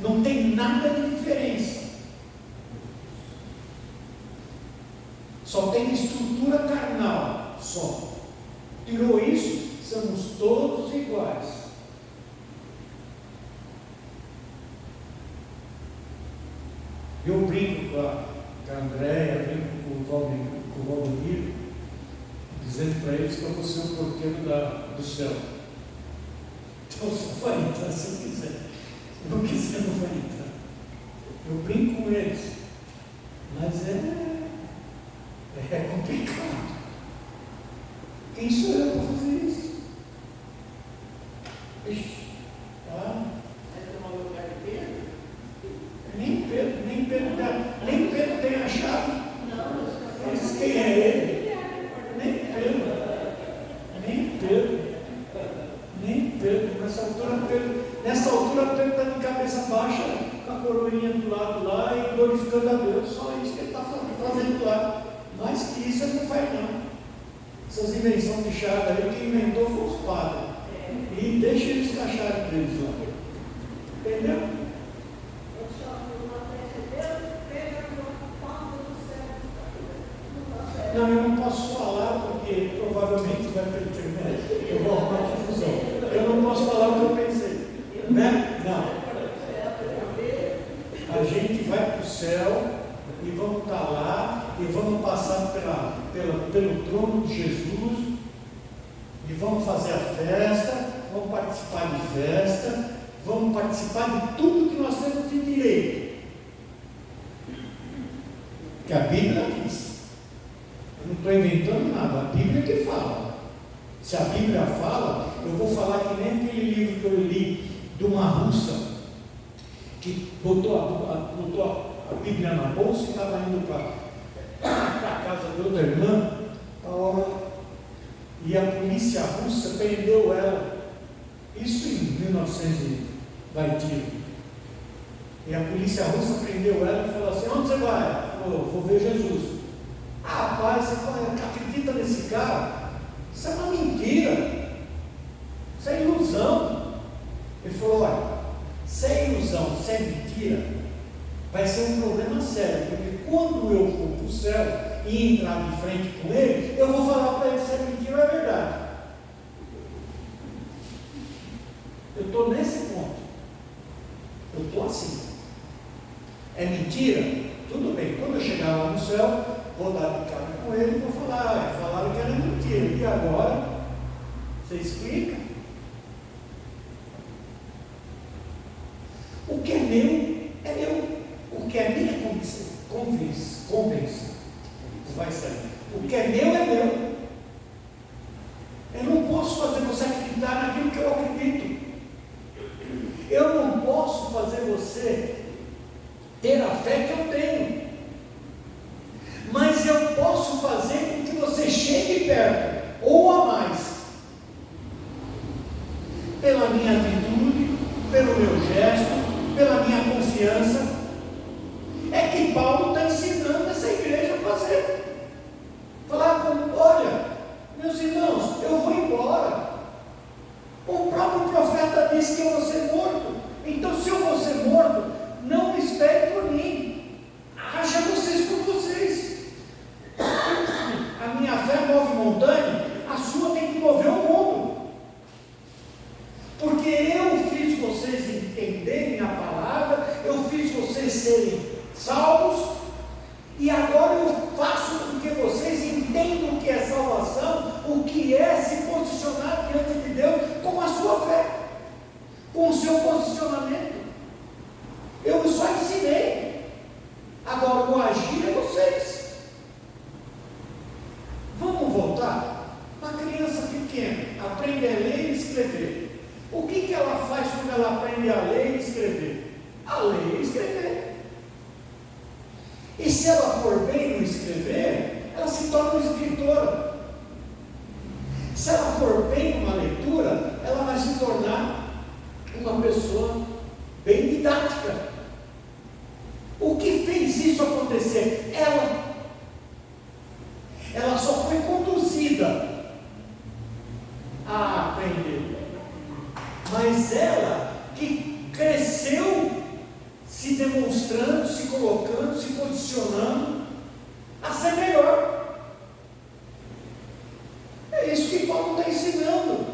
Não tem nada de diferença. Só tem estrutura carnal, só. Tirou isso, somos todos iguais. Eu brinco com a Andréia, brinco com o Valdomiro, dizendo para eles que eu vou ser o porteiro do céu. Então só vai entrar se eu quiser. Se não quiser, não vai entrar. Eu brinco com eles. Mas é complicado. Quem sou eu para fazer isso? Ixi, tá? Vai tomar o lugar de Pedro? Nem Pedro tem a chave. Não, Mas quem é ele? Nem Pedro. Nessa altura Pedro está de cabeça baixa, com a coroinha do lado lá e glorificando a Deus. Só isso que ele está fazendo lá. Mais que isso ele não faz não. Essas invenções de chave aí, quem inventou foi os padres. E deixa eles cacharem deles lá. Entendeu? Não, eu não posso falar porque provavelmente vai para a internet. Eu vou arrumar confusão. Eu não posso falar o que eu pensei. Né? Não. A gente vai para o céu e vamos estar lá e vamos passar pelo trono de Jesus e vamos fazer a festa, vamos participar de festa, vamos participar de tudo que nós temos de direito. Que a Bíblia diz. Eu não estou inventando nada, a Bíblia que fala. Se a Bíblia fala, eu vou falar que nem aquele livro que eu li de uma russa que botou a Bíblia na bolsa e estava indo para a casa de outra irmã, e a polícia russa prendeu ela, isso em 1900 vai tiro. E a polícia russa prendeu ela e falou assim: onde você vai? Ela falou: vou ver Jesus. Ah, rapaz, você acredita nesse cara? Isso é uma mentira, isso é ilusão. Ele falou: olha, se é ilusão, se é mentira, vai ser um problema sério, porque quando eu for para o céu e entrar de frente com ele, eu vou falar para ele se é mentira ou é verdade. Eu estou nesse ponto, eu estou assim. É mentira? Tudo bem, quando eu chegar lá no céu, vou dar de cara com ele e vou falar: falaram que era mentira, e agora? Você explica? O que é meu, é meu. O que é minha convenção, vai sair. O que é meu é meu. Eu não posso fazer você acreditar naquilo que eu acredito. Eu não posso fazer você ter a fé que eu tenho. Mas eu posso fazer com que você chegue perto, ou a mais, pela minha atitude, pelo meu gesto, pela minha confiança. É que Paulo está ensinando essa igreja a fazer. Falar: olha, meus irmãos, eu vou embora. O próprio profeta disse que eu vou ser morto. Então, se eu vou ser morto, não espere por mim. Haja vocês por vocês. A minha fé move montanha, a sua tem que mover o mundo. Porque eu fiz vocês entenderem a palavra, eu fiz vocês serem salvos, e agora eu faço com que vocês entendam o que é salvação, o que é se posicionar diante de Deus com a sua fé, com o seu posicionamento. Eu só ensinei, agora o agir é vocês. Vamos voltar? Uma criança pequena aprende a ler e escrever. O que ela faz quando ela aprende a ler e escrever? A ler e escrever. E se ela for bem no escrever, ela se torna uma escritora. Se ela for bem numa leitura, ela vai se tornar uma pessoa bem didática. O que fez isso acontecer? Ela só foi conduzida a aprender, mas ela que cresceu se demonstrando, se colocando, se posicionando a ser melhor. É isso que Paulo está ensinando.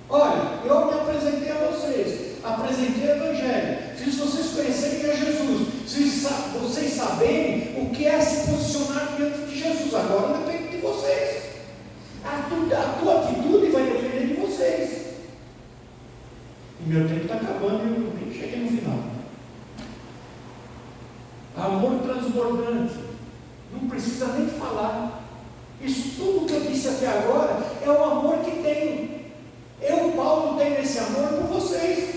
Olha, eu me apresentei a vocês, apresentei o Evangelho, fiz vocês conhecerem a Jesus, fiz vocês saberem o que é se posicionar diante de Jesus. Agora depende de vocês. A tua atitude vai depender de vocês. E meu tempo está acabando e eu nem cheguei no final. Amor transbordante. Não precisa nem falar. Isso tudo que eu disse até agora é o amor que tenho. Eu, Paulo, tenho esse amor por vocês.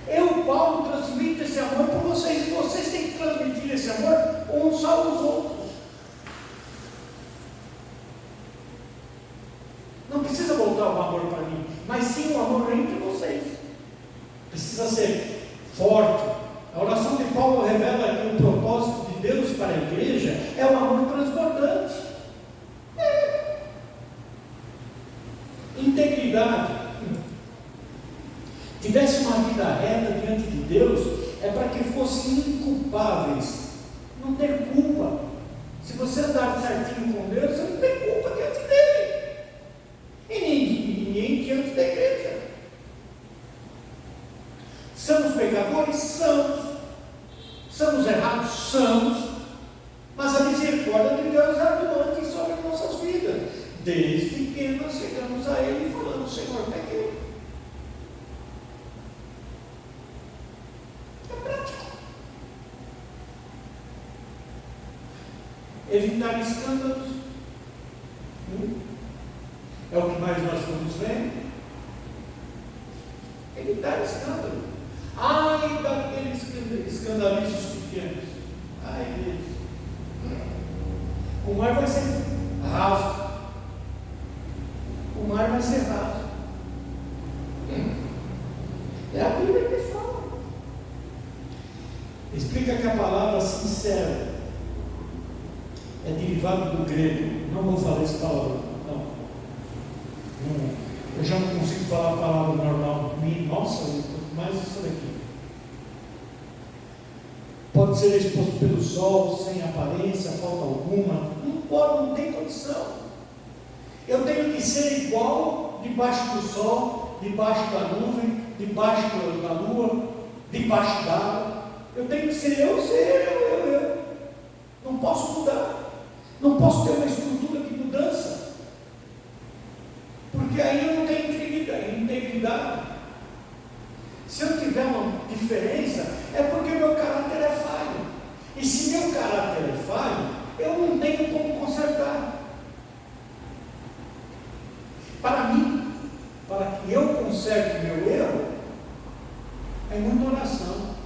Eu, Paulo, transmito esse amor por vocês. E vocês têm que transmitir esse amor uns aos outros. Não precisa voltar o amor para mim, mas sim o amor entre vocês. Precisa ser forte. A oração de Paulo revela que o propósito de Deus para a igreja é o amor transbordante. Integridade. Tivesse uma vida reta diante de Deus, é para que fossem inculpáveis. Não ter culpa. Se você andar certinho com Deus, você não tem culpa diante dele. E nem diante da igreja. Somos pecadores? Somos errados? Somos. Mas a misericórdia de Deus é atuante sobre nossas vidas, desde que nós chegamos a Ele e falamos: Senhor, pequei. É prático. Evitar escândalos. É o que mais nós estamos vendo. Evitar escândalo. Ai daqueles escandalistas pequenos. Ai deles. O mar vai ser raso. O mar vai ser raso. É a Bíblia que fala. Explica que a palavra sincero é derivado do grego. Não vou falar essa palavra. Não. Eu já não consigo falar a palavra normal. Nossa, mais isso daqui. Pode ser exposto pelo sol, sem aparência, falta alguma. Não pode, não tem condição. Eu tenho que ser igual debaixo do sol, debaixo da nuvem, debaixo da lua, debaixo d'água. Eu tenho que ser eu. Não posso mudar. Não posso ter uma estrutura de mudança. Porque aí eu não tenho integridade. Se eu tiver uma diferença, é porque meu caráter é falho. E se meu caráter é falho, eu não tenho como consertar. Para mim, para que eu conserte meu erro, é muita oração.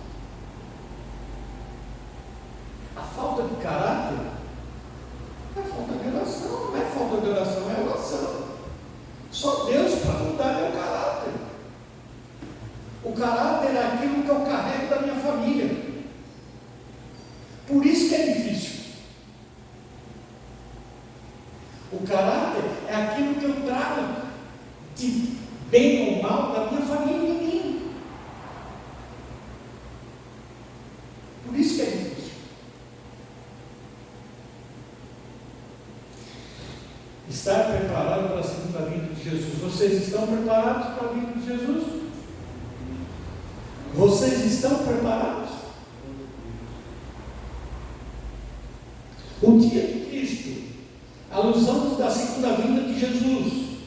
A falta de caráter é falta de oração. Não é falta de oração, é oração. Só Deus para mudar meu caráter. O caráter é aquilo que eu carrego da minha família. Por isso que é difícil. O caráter é aquilo que eu trago de bem ou mal da minha família em mim. Por isso que é difícil. Estar preparado para a segunda vinda de Jesus. Vocês estão preparados para a vinda de Jesus? Vocês estão preparados? O dia de Cristo, alusão da segunda vinda de Jesus,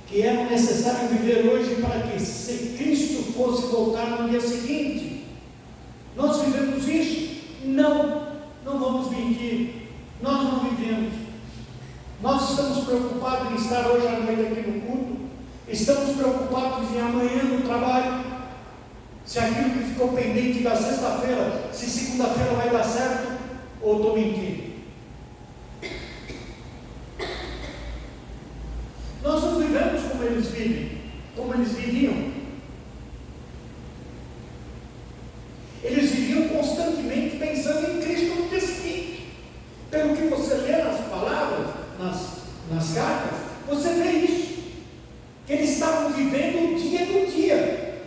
que era necessário viver hoje para que, se Cristo fosse voltar no dia seguinte, nós vivemos isso? Não vamos mentir, nós não vivemos. Nós estamos preocupados em estar hoje à noite aqui no culto, estamos preocupados em amanhã no trabalho, se aquilo que ficou pendente da sexta-feira, se segunda-feira vai dar certo, ou estou mentindo. Nós não vivemos como eles vivem, como eles viviam. Eles viviam constantemente pensando em Cristo no dia seguinte. Pelo que você lê nas palavras, nas cartas, você vê isso. Que eles estavam vivendo o dia do dia.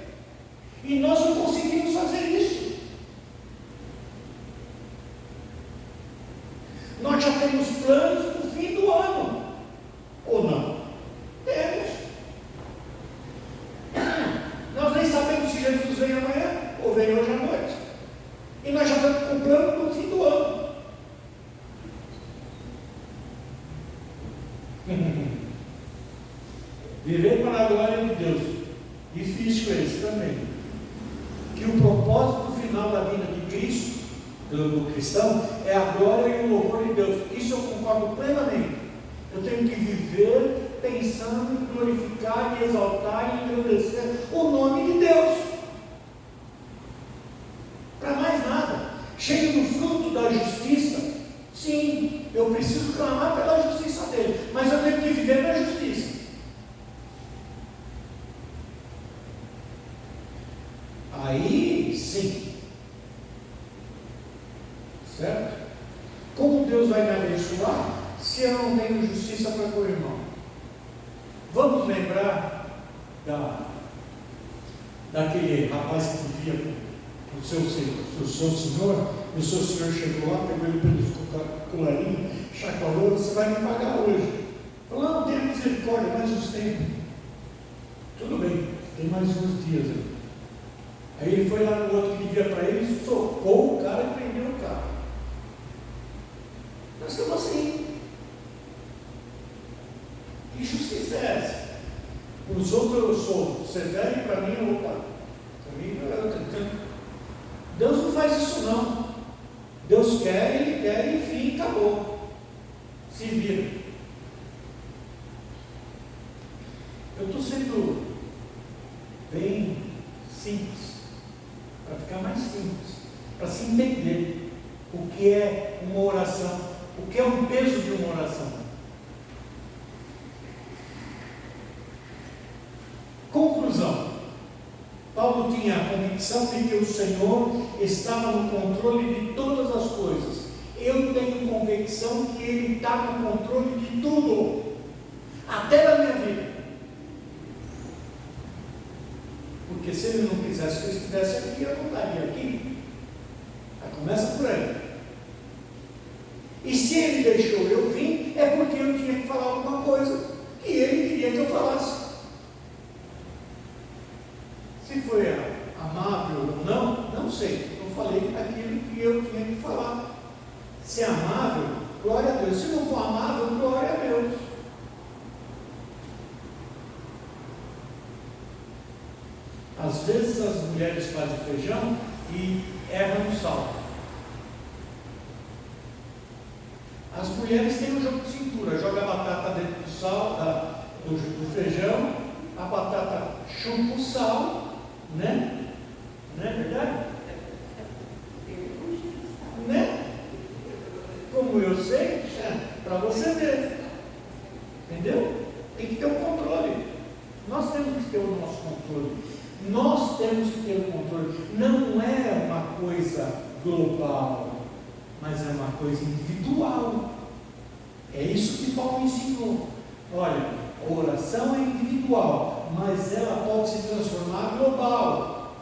E nós não conseguimos fazer isso. Nós já temos planos para o fim do ano. Ou não? Temos. Nós nem sabemos se Jesus vem amanhã ou vem hoje à noite. E nós já estamos com plano para o fim do ano. Viver para a glória de Deus. Difícil esse também. Que o propósito final da vida de Cristo do cristão é a glória e o louvor de Deus. Isso eu concordo plenamente. Eu tenho que viver pensando em glorificar, e exaltar e engrandecer o nome de Deus. Para mais nada. Cheio do fruto da justiça. Sim, eu preciso clamar pela justiça dele, mas eu tenho que viver na justiça. Aí sim. Certo? Como Deus vai me abençoar se eu não tenho justiça para com o irmão? Vamos lembrar daquele rapaz que vivia com o seu senhor, e o seu senhor chegou lá, pegou ele pelo colarinho, chacoalhou: você vai me pagar hoje. Falou: não, tenha misericórdia, mais uns tempos. Tudo bem, tem mais uns dias aí. Aí ele foi lá no outro que devia para ele, socou o cara e prendeu o cara. Nós estamos assim. Que justiça é essa? Os outros eu sou severo e para mim eu opa. Para mim Deus não faz isso não. Deus quer, Ele quer, enfim, acabou. Se vira. Eu estou sendo bem simples, para ficar mais simples, para se entender o que é uma oração, o que é o peso de uma oração. Conclusão: Paulo tinha a convicção de que o Senhor estava no controle de todas as coisas. Eu tenho convicção que Ele está no controle de tudo, até da minha vida. Porque se Ele não quisesse que eu estivesse aqui, eu não estaria aqui. Aí começa por aí. E se Ele deixou eu vir, é porque eu tinha que falar alguma coisa que Ele queria que eu falasse. Se foi amável ou não, não sei. Eu falei aquilo que eu tinha que falar. Se é amável, glória a Deus. Se não for amável, glória a Deus. Às vezes as mulheres fazem feijão e erram no sal. As mulheres têm um jogo de cintura, joga a batata dentro do sal, do feijão, a batata chupa o sal, né? Não é verdade? Né? Como eu sei, para você ver. Entendeu? Tem que ter o controle. Nós temos que ter o nosso controle. Nós temos que ter o controle. Não é uma coisa global, mas é uma coisa individual. É isso que Paulo ensinou. Olha, a oração é individual, mas ela pode se transformar global.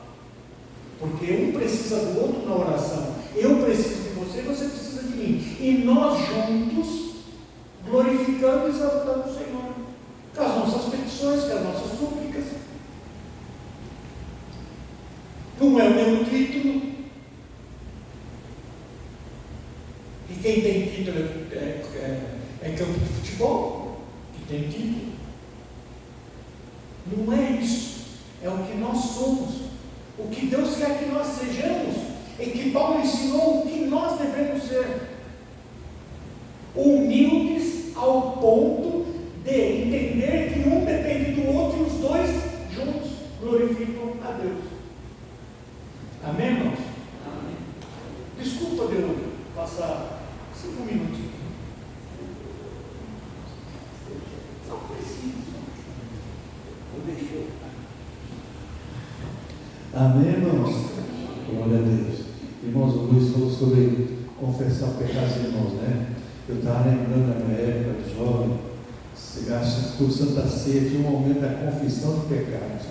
Porque um precisa do outro na oração. Eu preciso de você, você precisa de mim. E nós juntos, glorificando e exaltando o Senhor, com as nossas petições, com as nossas súplicas. Não é o mesmo título. E quem tem título é campo de futebol, que tem título. Não é isso. É o que nós somos. O que Deus quer que nós sejamos. E que Paulo ensinou o que nós devemos ser. Humildes ao ponto de entender que um depende do outro e os dois juntos glorificam a Deus. Amém, irmãos? Amém. Desculpa de eu passar 5 minutinhos. Não preciso. Vou deixar. Amém, irmãos? Glória a Deus. Irmãos, o Luiz falou sobre confessar pecados, irmãos, né? Eu estava lembrando da minha época de jovem, por Santa Ceia, tinha um momento da confissão de pecados.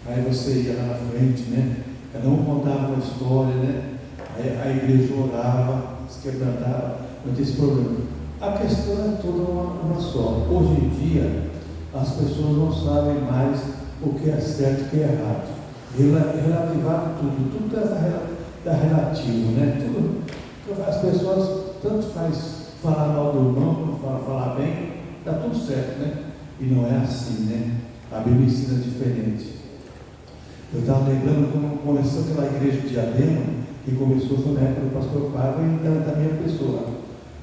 Aí você ia lá na frente, né? Cada um contava uma história, né? Aí a igreja orava, se quebrantava, não tinha esse problema. A questão é toda uma só. Hoje em dia, as pessoas não sabem mais o que é certo e o que é errado. Relativar tudo está relativo, né? Tudo, as pessoas tanto faz falar mal do irmão, como falar bem, está tudo certo, né? E não é assim, né? A Bíblia ensina diferente. Eu estava lembrando quando começou aquela igreja de Diadema, que começou foi na época do pastor Paiva e da minha pessoa.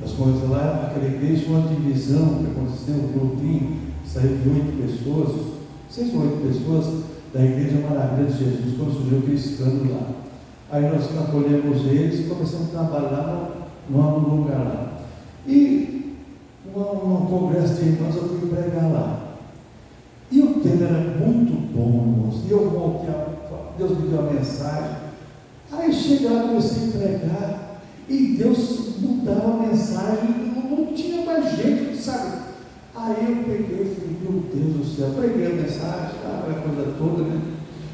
Nós começamos lá, aquela igreja, uma divisão que aconteceu, um grupinho, saiu de 8 pessoas, 6 ou 8 pessoas, da Igreja Maravilha de Jesus, quando surgiu aquele escândalo lá. Aí nós acolhemos eles e começamos a trabalhar no lugar lá. E num congresso de irmãos eu fui pregar lá. E o tema era muito bom, irmãos. E eu voltei, Deus me deu a mensagem. Aí cheguei lá, comecei a pregar. E Deus mudava a mensagem, não tinha mais jeito, sabe? Aí eu peguei e falei, meu Deus do céu, preguei a mensagem, aquela coisa toda, né?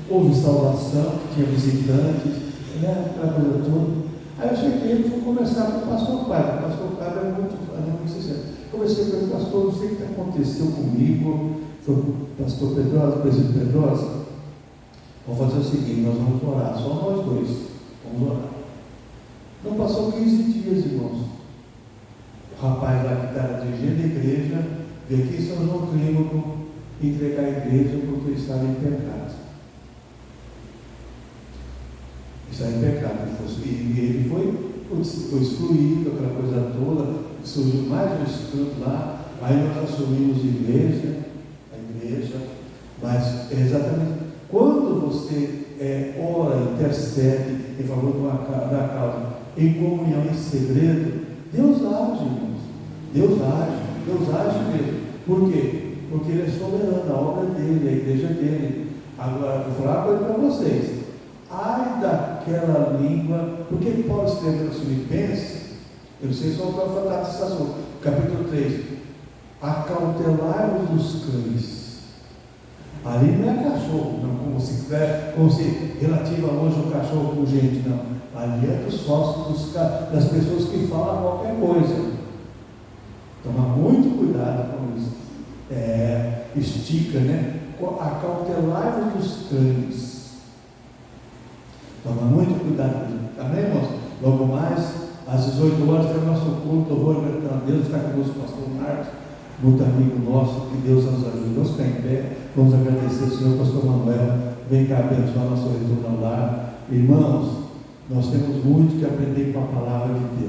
Houve salvação, tinha visitantes, né? Aquela coisa toda. Aí eu cheguei e fui conversar com o pastor Paiva. O pastor Paiva é muito sincero. Comecei com ele, pastor, não sei o que aconteceu comigo. Foi o pastor Pedrosa, o presidente Pedrosa. Vamos fazer o seguinte, nós vamos orar, só nós dois. Vamos orar. Não passou 15 dias, irmãos. O rapaz lá que estava dirigindo a igreja veio aqui em São João Clímaco entregar a igreja porque ele estava em pecado. Estava em pecado. E ele foi excluído, aquela coisa toda, surgiu mais um escândalo lá. Aí nós assumimos a igreja, mas é exatamente quando você ora, intercede em favor da causa, em comunhão, em segredo, Deus age, irmãos. Deus age mesmo. Por quê? Porque Ele é soberano, a obra dele, a igreja dele. Agora, vou falar uma coisa para vocês. Ai daquela língua, porque Paulo escreveu nos Filipenses, eu não sei se vão tratar desse assunto, capítulo 3, acautelai-vos dos cães. Ali não é cachorro, não, como se relativa hoje o cachorro com gente, não. Ali é dos sócios, das pessoas que falam qualquer coisa. Toma muito cuidado com isso. Estica, né? Acautelai-vos dos cães. Toma muito cuidado com isso. Amém, irmãos? Logo mais, às 18 horas, tem o nosso culto, louvor e gratidão a Deus. Está conosco o pastor Marcos, muito amigo nosso, que Deus nos ajude. Vamos ficar em pé, vamos agradecer ao Senhor, pastor Manuel. Vem cá abençoar nosso retorno ao lar. Irmãos, nós temos muito que aprender com a palavra de Deus.